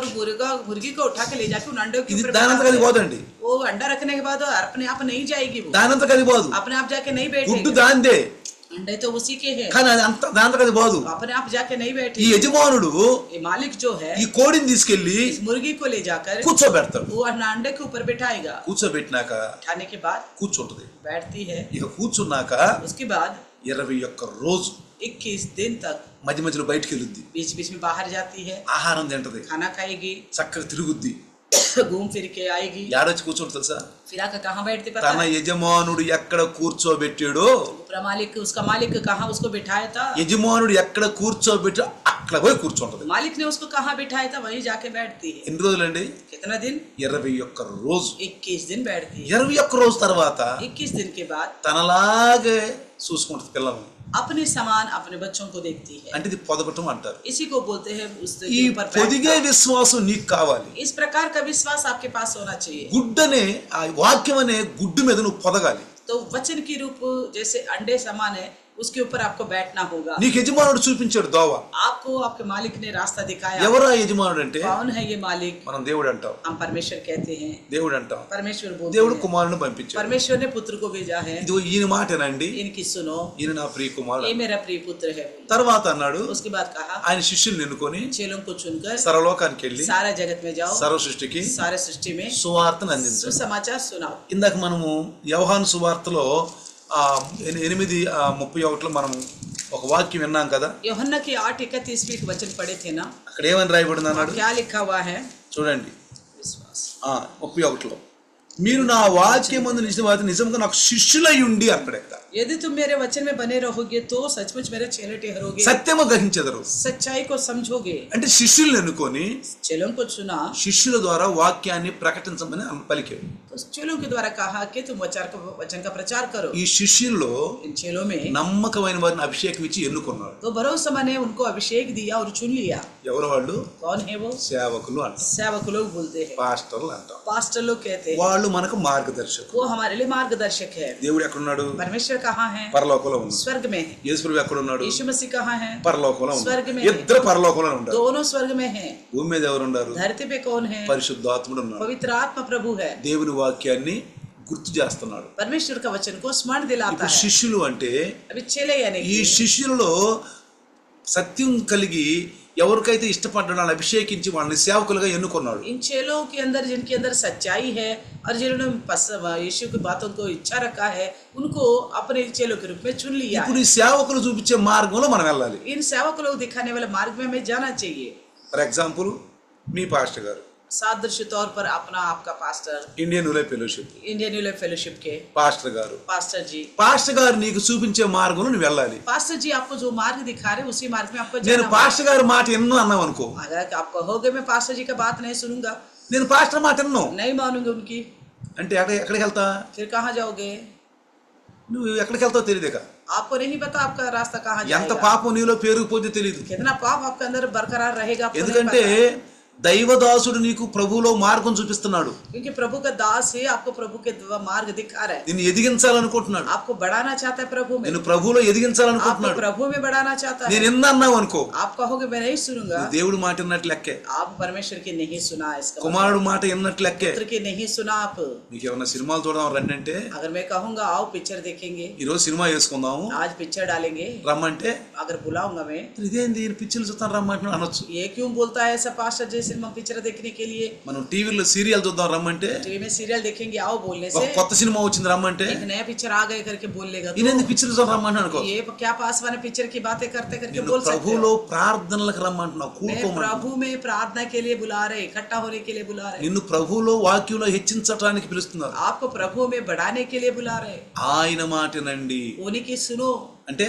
मुर्गी को उठा के ले जाके उन अंडों के ఇది ऊपर దానంతకు అది बैठाते हैं। పోదండి, वो अंडा रखने के बाद अपने आप नहीं जाएगी, वो దానంతకు అది పోదు. अपने आप जाके नहीं గుడ్డు बैठेगी। దాందే, अंडे तो उसी के हैं, కానీ అది అంత దానంతకు అది పోదు. अपने आप जाके नहीं ఈ बैठेगी। యజమానుడు ये मालिक जो है ఈ కోడిని తీసుకెళ్లి इस मुर्गी को ले जाकर కూర్చోబెడతాడు. वो अंडे के ऊपर बिठाएगा। కూర్చోబెట్టినాక उठाने के बाद కూర్చుంటది. बैठती है। ఇక కూర్చున్నాక उसके बाद 21 రోజు 21 दिन तक మధ్య మధ్యలో బయటికి వెళ్ళుద్ది, बीच बीच में बाहर जाती है, ఆహారం తింటది, खाना खाएगी, చక్కగా తిరుగుద్ది. घूम फिर के आएगी। ఏడొచ్చి కూర్చోండి తెలుసా? फिर आकर कहाँ बैठती पता తన है? యజమానుడు ఎక్కడ కూర్చోబెట్టాడో, ऊपरा मालिक उसका मालिक कहाँ उसको बिठाया था, యజమానుడు ఎక్కడ కూర్చోబెట్టా అక్కడ పోయి కూర్చుంటది. मालिक ने उसको कहाँ बिठाया था वहीं जाके बैठती है। ఎన్ని రోజులండి? कितना दिन? 21 రోజు. 21 दिन बैठती है। 21 రోజు తర్వాత 21 दिन के बाद తనలాగే చూసుకుంటది పిల్లల్ని. अपने समान अपने बच्चों को देखती है। అంటే ఇది పొదగటం అంటారు. इसी को बोलते हैं उसके ఈ ऊपर పొదిగే बैठना। విశ్వాసం నీకు కావాలి. इस प्रकार का विश्वास आपके पास होना चाहिए। గుడ్డనే ఆ వాక్యం అనే గుడ్డు మీద నువ్వు పొదగాలి. तो वचन की रूप जैसे अंडे समान है, उसके ऊपर आपको बैठना होगा। నీకు యజమానుడు చూపించాడు దోవ. आपको आपके मालिक ने रास्ता दिखाया। ఎవరా యజమానుడు అంటే? कौन है ये मालिक? మనం దేవుడు అంటాం, हम परमेश्वर कहते हैं, దేవుడు అంటాం. परमेश्वर बोलते దేవుడు हैं। కుమారుని పంపించాడు. परमेश्वर ने पुत्र को भेजा है। ఇది ఈయన మాటేనండి, इनकी सुनो, ఈయన నా ప్రియ కుమారుడు. ये मेरा प्रिय पुत्र है। తర్వాత అన్నాడు, उसके बाद कहा, ఆయన శిష్యుల్ని ఎన్నుకొని चेलों को चुनकर సర్వలోకానికి వెళ్ళి सारा जगत में जाओ, సర్వ సృష్టికి सारे सृष्टि में సువార్తను అందించాడు. सुसमाचार सुनाओ। ఇందాక మనము యోహాను సువార్తలో 8:31 మనం ఒక వాక్యం విన్నాం కదా. यूहन्ना की 8:31 में एक वचन पढ़े थे ना, అక్కడ ఏమని రాయబడింది అన్నాడు? क्या लिखा हुआ है? చూడండి, विश्वास। 31లో మీరు నా వాక్యమందు నిజంగా నాకు శిష్యులై ఉండి అక్కడే यदि तुम मेरे वचन में बने रहोगे तो सचमुच मेरे चेले ठहरोगे, సత్యము గ్రహించెదరు. सच्चाई को समझोगे। అంటే శిష్యుల్ని ఎన్నుకొని चेलों को चुना, శిష్యుల ద్వారా వాక్యాన్ని ప్రకటించమని పలికాడు. तो चेलों के द्वारा कहा कि तुम वचन का प्रचार करो। ఈ శిష్యుల్లో इन चेलों में నమ్మకమైన వారిని అభిషేకం ఇచ్చి ఎన్నుకున్నాడు. तो भरोसेमंद ने उनको अभिषेक दिया और चुन लिया। ఎవరు వాళ్ళు? कौन है वो? సేవకులు అంటాం, सेवक लोग बोलते हैं, పాస్టర్లు అంటాం. पास्टर लोग कहते हैं। వాళ్ళు మనకు మార్గదర్శకులు. वो हमारे लिए मार्गदर्शक है। దేవుడు ఎక్కడున్నాడు? परमेश्वर कहाँ है? పరలోకంలో ఉన్నాడు. स्वर्ग में है। యేసుప్రభు ఎక్కడున్నాడు? यीशु मसीह कहाँ है? పరలోకంలో స్వర్గ ఉన్నాడు. మే. ఇద్దరు పరలోకంలో ఉంటారు. दोनों स्वर्ग में हैं। భూమి మీద ఎవరు ఉన్నారు? धरती पे कौन है? పరిశుద్ధాత్ముడు ఉన్నాడు. पवित्र आत्मा प्रभु है। దేవుని వాక్యాన్ని గుర్తు చేస్తున్నాడు. परमेश्वर का वचन को स्मरण दिलाता ఇప్పుడు है। శిష్యులు అంటే अभी चेले यानी ఈ कि శిష్యులలో సత్యం కలిగి ఎవరికైతే ఇష్టపడ్డాడో వాళ్ళని అభిషేకించి వాళ్ళని సేవకులుగా ఎన్నుకున్నాడు. इन चेलों के अंदर जिनके अंदर सच्चाई है और जिन्होंने यीशु की बातों को इच्छा रखा है, उनको अपने चेलों के रूप में चुन लिया ఇప్పుడు है। ఈ సేవకులు చూపించే మార్గంలో మనం వెళ్ళాలి. इन सेवक लोग दिखाने वाले मार्ग में हमें जाना चाहिए। ఫర్ ఎగ్జాంపుల్, మీ పాస్టర్ గారు सादृश्य तौर पर अपना आपका pastor, Indian యూలే fellowship Indian Yule fellowship के పాస్టర్ గారు, पास्टर గారు నీకు చూపించే మార్గంలో నువ్వు వెళ్ళాలి. पास्टर जी आपको जो मार्ग दिखा रहे उसी मार्ग में आपको నేను जाना होगा। పాస్టర్ గారి మాట ఎన్నో అన్నావు అనుకో, अगर आप कहोगे मैं पास्टर जी का बात नहीं सुनूंगा, నేను పాస్టర్ మాట ఎన్నో नहीं मानूंगा उनकी, అంటే ఎక్కడికి వెళ్తా? फिर कहाँ जाओगे? నువ్వు ఎక్కడికి వెళ్తావు తెలియదు. आपको नहीं पता आपका रास्ता कहाँ ఎంత जाएगा। పాపం నీలో పేరుకుపోతే తెలియదు. कितना पाप आपके अंदर बरकरार रहेगा आपको नहीं ఎందుకంటే पता। దైవదాసుడు నీకు ప్రభువులో మార్గం చూపిస్తున్నాడు. क्योंकि प्रभु का दास है, आपको प्रभु के मार्ग दिखा रहा है। నిన్ను ఎదిగించాలనుకుంటున్నాడు. आपको बढ़ाना चाहता है प्रभु में, నిన్ను ప్రభువులో आपको ఎదిగించాలనుకుంటున్నాడు. प्रभु में बढ़ाना चाहता है। నేను ఎన్న అన్నావు అనుకో, आप कहोगे मैं नहीं सुनूंगा, నువ్వు దేవుడి మాట విన్నట్లు లెక్కే. आप परमेश्वर की नहीं सुना, इसका కుమారుడు మాట విన్నట్లు లెక్కే. पुत्र की नहीं सुना। आप నీకు ఏమన్నా సినిమాలు చూడదాం రండి అంటే, अगर मैं कहूंगा आओ पिक्चर देखेंगे, ఈ రోజు సినిమా వేసుకుందాము आज पिक्चर डालेंगे, రమ్మంటే, अगर बुलाऊंगा मैं, ఇదేంది ఈయన పిక్చర్లు చూస్తాను రమ్మంటున్నాడు అనొచ్చు. ये क्यों बोलता है ऐसा पास्टर जैसे सिनेमा पिक्चर देखने के लिए, మనం టీవీలో సీరియల్ చూద్దాం రమ్మంటే, टीवी में सीरियल देखेंगे आओ बोलने ఒక से, కొత్త సినిమా వచ్చింది రమ్మంటే, एक नया पिक्चर आ गए करके बोल लेगा ఈయన तो పిక్చర్ చూద్దాం రమ్మంటే అనుకో. ये क्या पास वाले पिक्चर की बातें करते करके నిన్ను बोल सकते ప్రభువులో हो. ప్రార్థనలకు రమ్మంటున్నావు, मैं కూడుకోమంటున్నావు. प्रभु में प्रार्थना के लिए बुला रहे, इकट्ठा होने के लिए बुला रहे, నిన్ను ప్రభువులో వాక్యంలో హెచ్చించటానికి పిలుస్తున్నారు. आपको प्रभु में बढ़ाने के लिए बुला रहे. ఆయన మాటనండి उन्हीं की सुनो, అంటే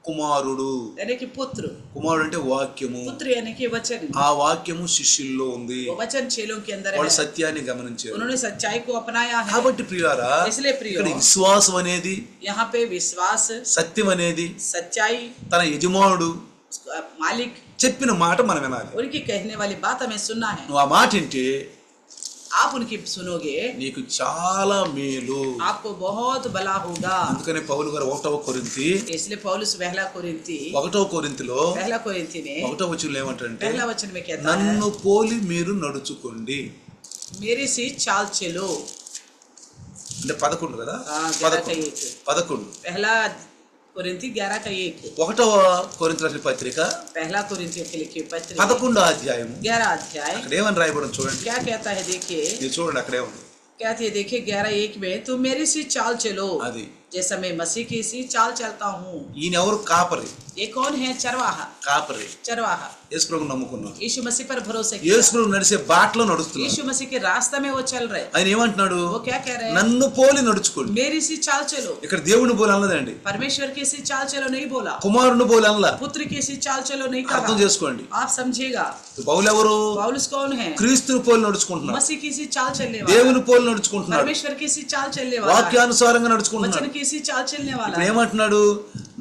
కుమారుడు. यानी कि पुत्र, కుమారుడు అంటే వాక్యము. पुत्र यानी कि वचन, ఆ వాక్యము శిష్యుల్లో ఉంది. वो वचन चेलों के अंदर వాళ్ళు है, సత్యాన్ని గమనించారు. उन्होंने सच्चाई को अपनाया है. కాబట్టి ప్రియులారా, इसलिए प्रियो, ఇక్కడ విశ్వాసం అనేది, यहाँ पे विश्वास, సత్యం అనేది, सच्चाई, తన యజమానుడు मालिक చెప్పిన మాట మనం వినాలి. उनकी कहने वाली बात हमें सुनना है. నువ్వు ఆ మాట వింటే आप उनकी सुनोगे, నీకు చాలా మేలు. आपको बहुत भला होगा. అందుకనే పౌలు గారు 1వ కొరింథీ इसलिए पौलुस पहला कोरिन्थी 1వ కొరింథీలో पहला कोरिन्थी में 1వ వచనంలో ఏమంటారంటే, पहला वचन में कहता है, నన్ను పోలి మీరు నడుచుకోండి. मेरी सी चाल चलो. అంటే 11 కదా, 11 का 1, 11. पहला कोरिन्थी 11 का 1, 1వ కొరింథీ రాసిన పత్రిక पहला कोरिन्थियों के लिखी पत्र 11వ అధ్యాయం 11 अध्याय అక్కడ ఏమని రాయబడింది చూడండి. क्या कहता है देखिए, మీరు చూడండి అక్కడే ఉంది कहती है देखिए 11:1 में, तुम मेरी सी चाल चलो అది. जैसा मैं मसीह की सी चाल चलता हूँ. ఈయన ఎవరు? కాపరి. ये कौन है? चरवाहा. కాపరి चरवाहा యేసు ప్రభువుని నమ్ముకున్నాడు. यीशु मसीह पर भरोसा యేసు किया, ప్రభు నడిచే బాటలో నడుస్తున్నాడు. यीशु मसीह के रास्ते में वो चल रहे. ఆయన ఏమంటున్నాడు? वो क्या कह रहे हैं? నన్ను పోలి నడుచుకోండి. मेरी सी चाल चलो. ఇక్కడ దేవుని పోలి అనలేదండి, परमेश्वर की सी चाल चलो नहीं बोला, కుమారుని పోలి అనలా. पुत्र की सी चाल चलो नहीं అర్థం कहा. చేసుకోండి. आप समझिएगा, పౌలు ఎవరు? पौलुस कौन है? క్రీస్తుని పోలి నడుచుకుంటున్నాడు, मसीह की सी चाल चलने वाला, దేవుని పోలి నడుచుకుంటున్నాడు, परमेश्वर की सी चाल चलने वाला, వాక్యానుసారంగా నడుచుకుంటున్నాడు. वचन की सी चाल चलने वाला. ఇప్పుడు ఏమంటున్నాడు?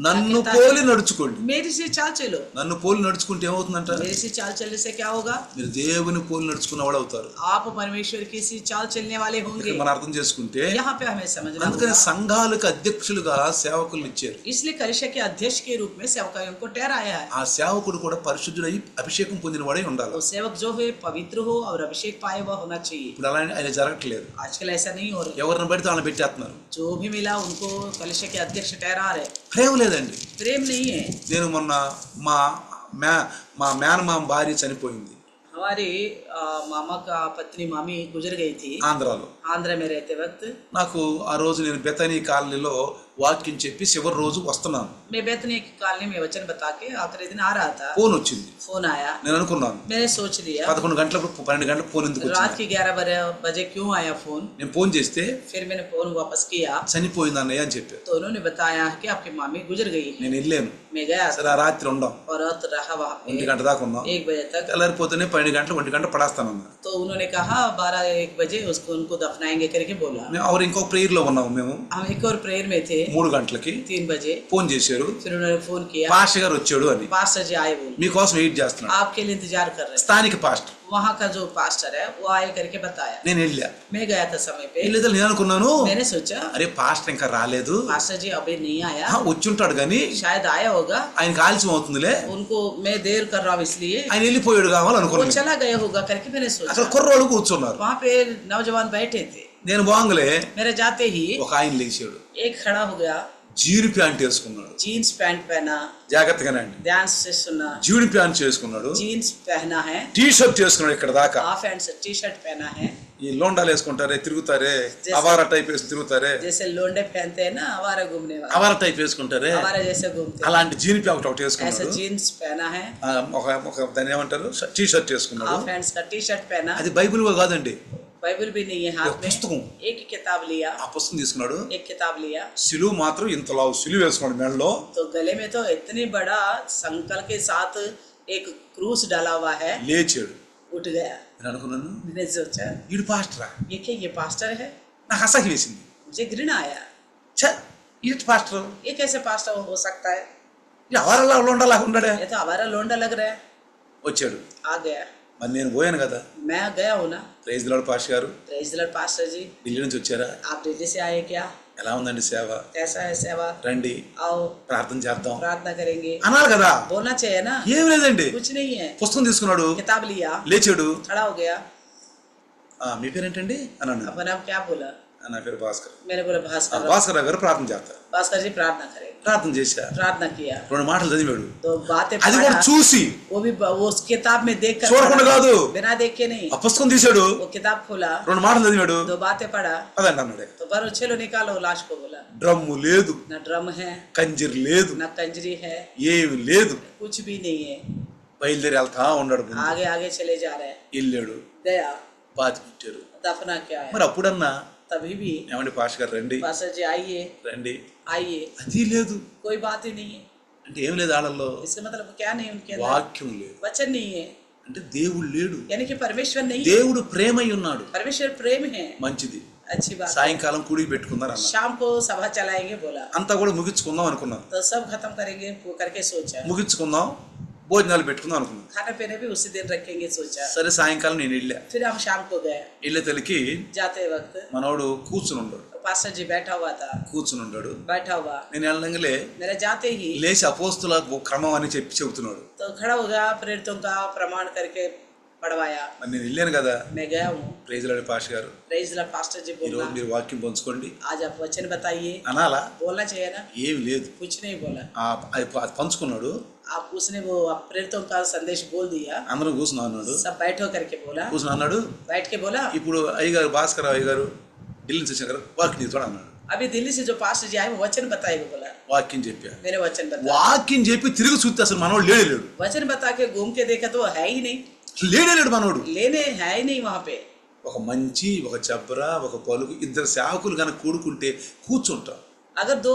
నన్ను పోలి నడుచుకోండి. मेरी सी चाल चलो. నన్ను పోలి నడుచుకుంటే ఏమవుతుందంట? मेरी सी चाल चलने से क्या होगा? మీరు దేవుని పోలి నడుచుకున్న వాడు అవుతారు. आप परमेश्वर की सी चाल चलने वाले होंगे. మనం అర్థం చేసుకుంటే, यहाँ पे हमें समझना అందుకని होगा. సంఘాలకు అధ్యక్షులుగా సేవకులను ఇచ్చారు. इसलिए कलिसिया के अध्यक्ष के रूप में सेवकायों को ठहराया है. ఆ సేవకుడు కూడా పరిశుద్ధుడై అభిషేకం పొందిన వాడై ఉండాలి. वो सेवक जो है पवित्र हो और अभिषेक पाए हुआ होना चाहिए. ఇప్పుడు అలా ఆయన జరగట్లేదు. आजकल ऐसा नहीं हो रहा. ఎవరిని పడితే వాళ్ళని పెట్టేస్తున్నారు. जो भी मिला उनको कलिसिया के अध्यक्ष ठहरा रहे. ప్రేమ లేదండి. प्रेम नहीं है. నేను మొన్న మా మేనమామ భార్య చనిపోయింది हमारी मामा का पत्नी मामी गुजर गई थी ఆంధ్రాలో. आंध्र में रहते वक्त. నాకు ఆ రోజు నేను బెతనీ కాలనీలో వాక్యం చెప్పి చివరి రోజు వస్తున్నాను. मैं बेतनी की कॉलोनी में वचन बता के आखिरी दिन आ रहा था. ఫోన్ వచ్చింది. फोन आया. నేను అనుకున్నాను मैंने सोच लिया 11 గంటలకు 12 గంటలకు ఫోన్ ఎందుకు रात వచ్చింది. की 11 बजे क्यों आया फोन. నేను ఫోన్ చేస్తే फिर मैंने फोन वापस किया చనిపోయింది అన్నయ్య అని చెప్పారు. तो उन्होंने बताया कि आपकी मामी गुजर गई है. నేను వెళ్ళాను. मैं गया సరే ఆ రాత్రి ఉందాం, और रात रहा वहाँ 1 पे గంట దాకా ఉన్నాం. 1 बजे तक. తెల్లారిపోతేనే 12 గంటలు 1 గంట పడేస్తానన్నా. तो उन्होंने कहा 12-1 बजे उसको उनको दफनाएंगे करके बोला. మేము और ఇంకో ప్రేయర్ లో ఉన్నాము. మేము हम एक और प्रेयर में थे 3 గంటలకి 3 बजे. ఫోన్ చేశారు, फिर उन्होंने फोन किया పాస్టర్ గారు వచ్చాడు అని. पास्टर जी आए बोल మీకోసం వెయిట్ చేస్తున్నాడు. आपके लिए इंतजार कर रहे हैं. స్థానిక పాస్టర్. वहाँ का जो पास्टर है वो आए करके बताया. నేను వెళ్ళా. मैं गया था समय पे. వెళ్ళేదా నేను అనుకున్నాను, मैंने सोचा అరే పాస్టర్ ఇంకా రాలేదు, पास्टर जी अभी नहीं आया, వచ్చి ఉంటాడు కానీ शायद आया होगा, ఆయనకి ఆలస్యం అవుతుందిలే, उनको मैं देर कर रहा हूँ इसलिए ఆయన వెళ్ళిపోయాడు కావాలి वो అనుకున్నాను. चला गया होगा करके मैंने అక్కడ सोचा. కుర్రోళ్ళు కూర్చున్నారు. वहाँ पे नौजवान बैठे थे. నేను బాగులే मेरे जाते ही ఒక ఆయన లేచాడు, एक खड़ा हो गया, జీడి ప్యాంట్ వేసుకున్నాడు. जीन्स पैंट पहना, జాగ్రత్తగానండి, ध्यान से सुनना, జీడి ప్యాంట్ వేసుకున్నాడు, जीन्स पहना है, టీ షర్ట్ వేసుకున్నాడు ఇక్కడ దాకా. हाफ हैंड से टी शर्ट पहना है. ఈ లోండాలు వేసుకుంటారే తిరుగుతారే, అవారా టైప్ వేసి తిరుగుతారే, जैसे लोंडे पहनते हैं ना आवारा घूमने वाले, అవారా టైప్ వేసుకుంటారే, आवारा जैसे घूमते हैं, అలాంటి జీన్ ప్యాంట్ ఒకటి ऐसा వేసుకున్నాడు. जीन्स पहना है. ఒక దాన్ని ఏమంటారు, టీ షర్ట్ వేసుకున్నాడు. हाफ हैंड्स का टी शर्ट पहना. అది బైబిల్ కాదండి, बाइबल भी नहीं है हाथ में. పుస్తకం. एक किताब लिया, ఆ పుస్తకం తీసుకున్నాడు. एक किताब लिया. సిలువ మాత్రం ఇంతలావు సిలువ వేసుకున్నాడు మెడలో. तो गले में तो इतनी बड़ा संकल के साथ एक क्रूस डाला हुआ है. లేచాడు. उठ गया. నేను అనుకున్నాను, मैंने सोचा ఈడు పాస్టరా, ये क्या, ये पास्टर है. నాకు అసహ్యం వేసింది. मुझे घृणा आया. ఛ, ఈడు పాస్టర్, ये कैसे पास्टर हो सकता है. ఎవరలా లోండలా ఉన్నాడే. ये तो हमारा लोंडा लग रहा है. వచ్చాడు. आ गया. మరి నేను పోయాను కదా. मैं गया हूँ ना. ప్రైజ్ ది లార్డ్ పాస్టర్ గారు, प्रेज़ द लॉर्ड पास्टर जी. ఢిల్లీ నుంచి వచ్చారా, आप दिल्ली से आए क्या. ఎలా ఉందండి సేవ, कैसा है सेवा. రండి आओ ప్రార్థన చేద్దాం प्रार्थना करेंगे. అన్నారు కదా. बोलना चाहिए ना. ఏం లేదండి, कुछ नहीं है. పుస్తకం తీసుకున్నాడు, किताब लिया, లేచాడు. खड़ा हो गया. మీ పేరేంటండి అన్నాను. अपन आप क्या बोला. నా పేరు భాస్కర్. मेरे बोले भास्कर భాస్కర్ రావు గారు ప్రార్థన చేస్తారు. भास्कर जी प्रार्थना करें. ప్రార్థన చేశా, प्रार्थना किया 2 మాటలు చదివాడు. तो बातें అది కూడా पढ़ा, చూసి वो भी वो उस किताब में देख कर చూడకుండా కాదు, बिना देखे नहीं, ఆ పుస్తకం తీశాడు, वो किताब खोला, 2 మాటలు చదివాడు, 2 बातें पढ़ा, అదండి అన్నాడు. तो बरो चलो निकालो लाश को बोला. డ్రమ్ము లేదు, न ड्रम है, కంజీర్ లేదు, न कंजरी है, ఏమి లేదు. कुछ भी नहीं है. బయలుదేరి వెళ్తా ఉన్నాడు. आगे आगे चले जा रहे हैं. వెళ్ళాడు, गया, పాతి పెట్టారు. दफना क्या है. మరి అప్పుడన్నా तभी भी ఏమండి పాష గారు రండి पास्टर जी आइए రండి, आइए, అది లేదు. कोई बात ही नहीं है. అంటే ఏం లేదు వాళ్ళల్లో, इसका मतलब क्या नहीं, उनके अंदर వాక్యం లేదు. वचन नहीं है, అంటే దేవుడు లేడు. यानी कि परमेश्वर नहीं है. దేవుడు ప్రేమై ఉన్నాడు. परमेश्वर प्रेम है. మంచిది. अच्छी बात. సాయంకాలం కూడికి పెట్టుకుందాం అన్న. शाम को सभा चलाएंगे बोला, అంతా కూడా ముగించుకుందాం అనుకున్నాం. तो सब खत्म करेंगे वो करके सोचा. ముగించుకుందాం, భోజనాలు పెట్టుకుందాం అనుకున్నాం. खाना पीने भी उसी दिन रखेंगे सोचा. సరే సాయంకాలం నేను వెళ్ళా. फिर हम शाम को गए. వెళ్ళే తల్లికి जाते वक्त మనోడు కూర్చుని ఉన్నాడు. पास्टर जी बैठा हुआ था, కూర్చుని ఉన్నాడు. बैठा हुआ. నేను వెళ్ళంగలే मेरा जाते ही లేచి అపోస్తుల క్రమం అని చెబుతున్నాడు. तो खड़ा हो गया, प्रेरितों का प्रमाण करके पढ़वाया. మరి నేను వెళ్ళాను కదా. मैं गया हूँ. ప్రైజ్ లార్డ్ పాష గారు, प्रेज द पास्टर जी ఈరోజు बोलना, మీరు వాక్యం పంచుకోండి आज आप वचन बताइए. అనాలా? बोलना चाहिए ना, ఏమి లేదు. कुछ नहीं बोला. అది పంచుకున్నాడు. आप उसने वो प्रेरितों का संदेश बोल दिया. అందరం కూర్చున్నా అన్నాడు. सब बैठो करके बोला, కూర్చుని అన్నాడు. बैठ के बोला. ఇప్పుడు అయ్యగారు భాస్కర్ అయ్యగారు ఢిల్లీ నుంచి వచ్చారు, వాక్యం చెప్తాడు అన్నాడు. अभी दिल्ली से जो पास्टर जी आए वो वचन बताएगा बोला. వాక్యం చెప్పా. मेरे वचन बता. వాక్యం చెప్పి తిరిగి చూస్తే అసలు మనోడు లేడు. वचन बता के घूम के देखा तो वो है ही नहीं, లేడు మనోడు. लेने है ही नहीं वहां पे. ఒక మంచి, ఒక చబ్బరా, ఒక పలుకు, 2 సేవకులు కనుక కూడుకుంటే కూర్చుంటాం. अगर 2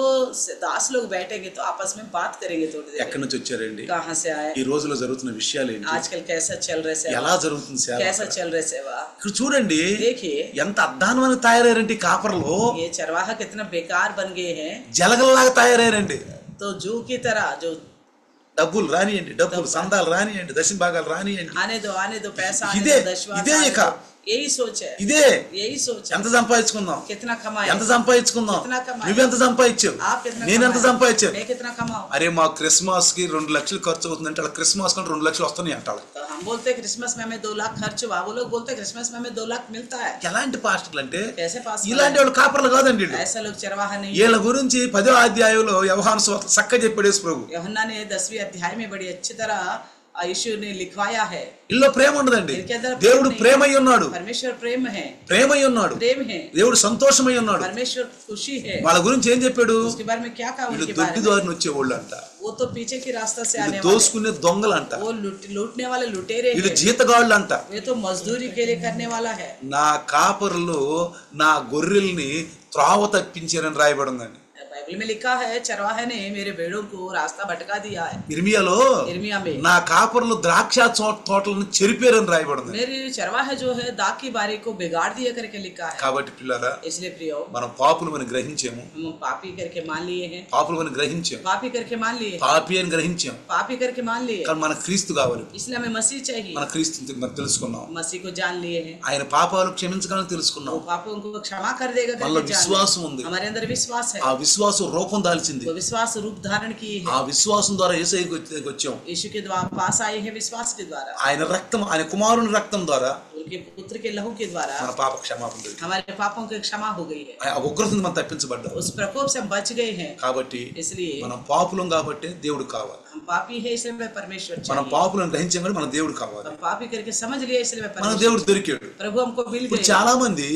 दास लोग बैठेंगे तो आपस में बात करेंगे थोड़ी देर. ఎక్కడి నుంచి వచ్చారండి, कहाँ से आए, ఈ రోజులో జరుగుతున్న విషయాలు ఏంటి, आजकल कैसा चल रहे सेवा, ఎలా జరుగుతుంది సేవ, कैसा चल रहे सेवा. ఇక్కడ చూడండి देखिए ఎంత అద్దానమని తయారయ్యారంటే కాపర్లో, ये चरवाहा कितना बेकार बन गए हैं. జలగల్లాగా తయారయ్యారండి. तो जू की तरह जो డబ్బులు రానియండి, డబ్బులు సందాలు రానియండి, దశమ భాగాలు రానియండి, आने दो पैसा आने ఇదే दो, दशवां ఇదే आने ఇక दो. यही सोच है, ఇదే यही सोच है. ఎంత సంపాదించుకుందాం, कितना कमाए, ఎంత సంపాదించుకుందాం, कितना कमाए, నువ్వెంత సంపాదించావు, आप कितना నేనెంత कमाए, సంపాదించాను. मैं कितना कमाऊं. అరే మా క్రిస్మస్ కి 2 లక్షలు ఖర్చు అవుతుందంటే అలా క్రిస్మస్ కంటే 2 లక్షలు వస్తున్నాయి అంటాడు. तो हम बोलते हैं क्रिसमस में हमें 2 लाख खर्च हुआ, वो लोग बोलते हैं क्रिसमस में हमें 2 लाख मिलता है. ఎలాంటి పాస్టర్లు అంటే कैसे पास ఇలాంటి వాళ్ళు కాపర్లు కాదండి వీళ్ళు. ऐसा लोग चरवाहा नहीं. వీళ్ళ గురించి 10వ అధ్యాయంలో యోహాను సువార్త చక్కగా చెప్పాడు యేసు ప్రభు. यूहन्ना ने 10वीं अध्याय में बड़ी अच्छी तरह यीशु ने लिखवाया है. ఇల్లో ప్రేమ ఉండదండి. इनके अंदर దేవుడు नहीं है. ప్రేమై ఉన్నాడు, परमेश्वर प्रेम है, ప్రేమై ఉన్నాడు, प्रेम है. దేవుడు సంతోషమై ఉన్నాడు. परमेश्वर खुशी है. వాళ్ళ గురించి ఏం చెప్పాడు, उसके बारे में क्या कहा వీళ్ళు उनके దొడ్డి बारे में. దారిని వచ్చేవాళ్ళు అంట, वो तो पीछे की रास्ता से आने వీళ్ళు वाले, దోసుకునే దొంగలంట, वो लूटने वाले लुटेरे వీళ్ళు हैं. జీతగాళ్ళు అంట. वे तो मजदूरी के लिए करने वाला है. నా కాపరులు నా గొర్రెల్ని త్రావ తప్పించారని రాయబడి ఉందండి. बाइबल में लिखा है चरवाहे ने मेरे भेड़ों को रास्ता भटका दिया है. ఇర్మియాలో यिर्मयाह में నా కాపరులు ద్రాక్ష తోటలను చెరిపారని రాయబడి ఉంది. मेरे चरवाहे जो है दाख की बारी को बिगाड़ दिया करके लिखा है. కాబట్టి పిల్లరా, इसलिए प्रियो మనం పాపులమని గ్రహించాము, हम पापी करके मान लिए हैं, పాపులమని గ్రహించాము, पापी करके मान लिए, పాపి అని గ్రహించాము. पापी करके मान लिए. కానీ మన క్రీస్తు కావాలి. इसलिए हमें मसीह चाहिए. మన క్రీస్తుని మనం తెలుసుకున్నాం, मसीह को जान लिए हैं, ఆయన పాపాలు క్షమించగలని वो తెలుసుకున్నాం. पापों को क्षमा कर देगा మనలో करके जान విశ్వాసం लिए. ఉంది. हमारे अंदर विश्वास है, ఆ విశ్వాసం రూపం దాల్చింది. वो विश्वास रूप धारण किए ఆ हैं. విశ్వాసం ద్వారా యేసయ్యకి వచ్చాం. यीशु के द्वारा पास आए हैं विश्वास के द्वारा. ఆయన రక్తం, ఆయన కుమారుని రక్తం ద్వారా उनके पुत्र के लहू के द्वारा మన పాప క్షమాపణ దొరికింది. हमारे पापों की क्षमा हो गई है. ఆ ఉగ్రతను మనం తప్పించబడ్డాం. उस प्रकोप से हम बच गए हैं. కాబట్టి इसलिए మనం పాపులం కాబట్టి దేవుడు కావాలి. हम पापी है इसलिए हमें परमेश्वर మనం चाहिए. పాపులను గ్రహించాం కానీ మన దేవుడు కావాలి. हम पापी करके समझ लिए इसलिए हमें మన परमेश्वर. దేవుడు దొరికాడు. प्रभु हमको मिल ఇప్పుడు गए. చాలా మంది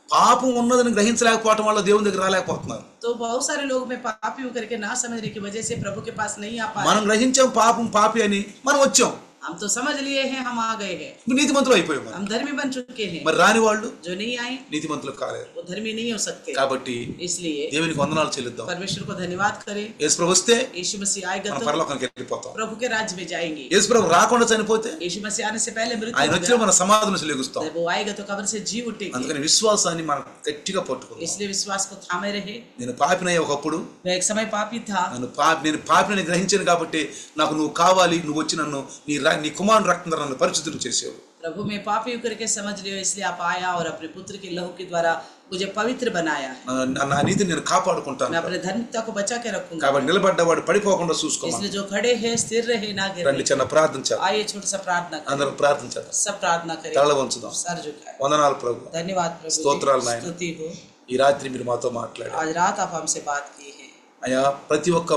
పాపం ఉన్నదని గ్రహించలేకపోవటం వల్ల దేవుని దగ్గర రాలేకపోతున్నారు. तो बहुत सारे लोग में पापी हूँ करके ना समझने की वजह से प्रभु के पास नहीं आ पाए. మనం గ్రహించాం పాపం పాపి అని, మనం వచ్చాం, हम तो समझ लिए हैं, हम आ गए हैं, నీతిమంతులు అయిపోయాం. हम धर्मी बन चुके हैं. మరి రాని వాళ్ళు जो नहीं आए నీతిమంతులు కాలేరు. वो धर्मी नहीं हो सकते. కాబట్టి इसलिए దేవునికి వందనాలు చెల్లిద్దాం. परमेश्वर को धन्यवाद करें. యేసు ప్రభు వస్తే यीशु मसीह आएगा మనం तो పరలోకానికి వెళ్ళిపోతాం. प्रभु के राज्य में जाएंगे. యేసు ప్రభు రాకుండా చనిపోతే यीशु मसीह आने से पहले मृत्यु ఆయన हो వచ్చిన गया. మన సమాధిని చెల్లిస్తాం. जब वो आएगा तो कब्र से जी उठेगी. అందుకని విశ్వాసాన్ని మనం గట్టిగా పట్టుకుందాం. इसलिए विश्वास को थामे रहे. నేను పాపినయ్యే ఒకప్పుడు, मैं एक समय पापी था. నేను పాపిని గ్రహించాను కాబట్టి నాకు నువ్వు కావాలి, నువ్వు వచ్చి నన్ను నీ కుమారుని రక్తం ద్వారా నన్ను పరిశుద్ధులు చేసావు. प्रभु मैं पापी करके समझ लियो, इसलिए आप आया और अपने पुत्र के लहू के द्वारा मुझे पवित्र बनाया है. నా నీతిని నేను కాపాడుకుంటాను. मैं अपने धर्मता को बचा के रखूंगा. కాబట్టి నిలబడ్డవాడు పడిపోకుండా చూసుకోమని. इसलिए जो खड़े हैं स्थिर रहे, ना गिरे. రండి చిన్న ప్రార్థన చేద్దాం. आइए छोटा सा प्रार्थना करें. అందరం ప్రార్థన చేద్దాం. सब प्रार्थना करें. తల వంచుదాం. सर झुकाएं. వందనాలు ప్రభు, धन्यवाद प्रभु जी. స్తోత్రాలు నాయన. स्तुति हो. ఈ రాత్రి మీరు మాతో మాట్లాడారు आज रात आप हमसे बात की है, అయ్యా. ప్రతి ఒక్క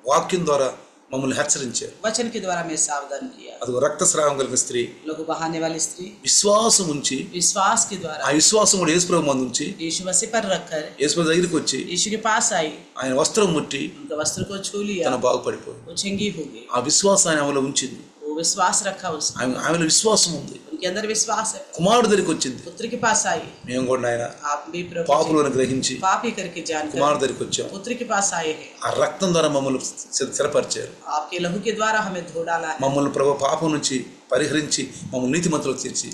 వాక్యం ద్వారా మమ్మల్ని హెచ్చరించారు. वचन के द्वारा हमें सावधान किया. అది రక్తస్రావం కలిగిన స్త్రీ लहू बहाने वाली स्त्री విశ్వాసం ఉంచి, विश्वास के द्वारा ఆ విశ్వాసం కూడా యేసుప్రభు మందు ఉంచి यीशु मसीह पर रखकर యేసుప్రభు దగ్గరికి వచ్చి यीशु के पास आई, ఆయన వస్త్రం ముట్టి उनका वस्त्र को छू लिया, తన బాగుపడిపోయింది. वो चंगी हो गई. ఆ విశ్వాసాన్ని ఆమెలో ఉంచింది. वो विश्वास रखा उसने, ఆమెలో विश्वाసం ఉంది. उनके अंदर विश्वास है. కుమారుడు దగ్గరికి వచ్చింది. पुत्र के पास आई, మేము కూడా ఆయన आप भी प्रभु పాపులను గ్రహించి पापी करके जानकर కుమారుడు దగ్గరికి వచ్చాం. पुत्र के पास आए हैं. ఆ రక్తం ద్వారా మమ్మల్ని స్థిరపరిచారు. आपके लहू के द्वारा हमें धो डाला है, మమ్మల్ని ప్రభు పాపం నుంచి పరిహరించి మమ్మల్ని నీతిమంతులకు తీర్చి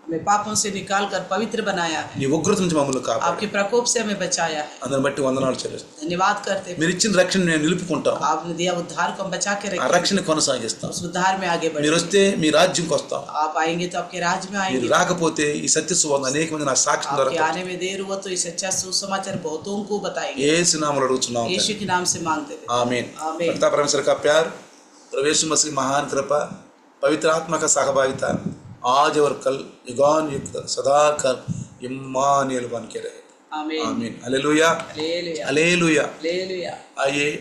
हमें पापों से निकाल कर पवित्र बनाया है, నీ ఉగ్రత నుంచి మమ్మల్ని కాపాడు. आपके प्रकोप से हमें बचाया है. అందరిని బట్టి వందనాలు చెల్లిస్తాం. धन्यवाद करते हैं. మీరు ఇచ్చిన రక్షణ నేను నిలుపుకుంటాం. आपने दिया उद्धार को हम बचा के ఆ रखें, రక్షణ కొనసాగిస్తాం. उस उद्धार में आगे మీరు बढ़े. వస్తే మీ రాజ్యంకి వస్తాం. आप आएंगे तो आपके राज्य में మీరు आएंगे. రాకపోతే ఈ సత్య సువార్త అనేక మంది నాకు సాక్ష్యం आपके దొరకదు. आने में देर हुआ तो ये सच्चा सुसमाचार बहुतों को बताएंगे. యేసు నామములో అడుగుతున్నాం. यीशु के नाम से मांगते थे. आमीन. आमीन. पिता परमेश्वर का प्यार, प्रभु यीशु मसीह महान कृपा, पवित्र आत्मा का सहभागिता आज और कल युगान युग सदा कर इम्मानुएल बन के रहे. आमीन. आमीन. हालेलुया. हालेलुया. हालेलुया. हालेलुया. आइए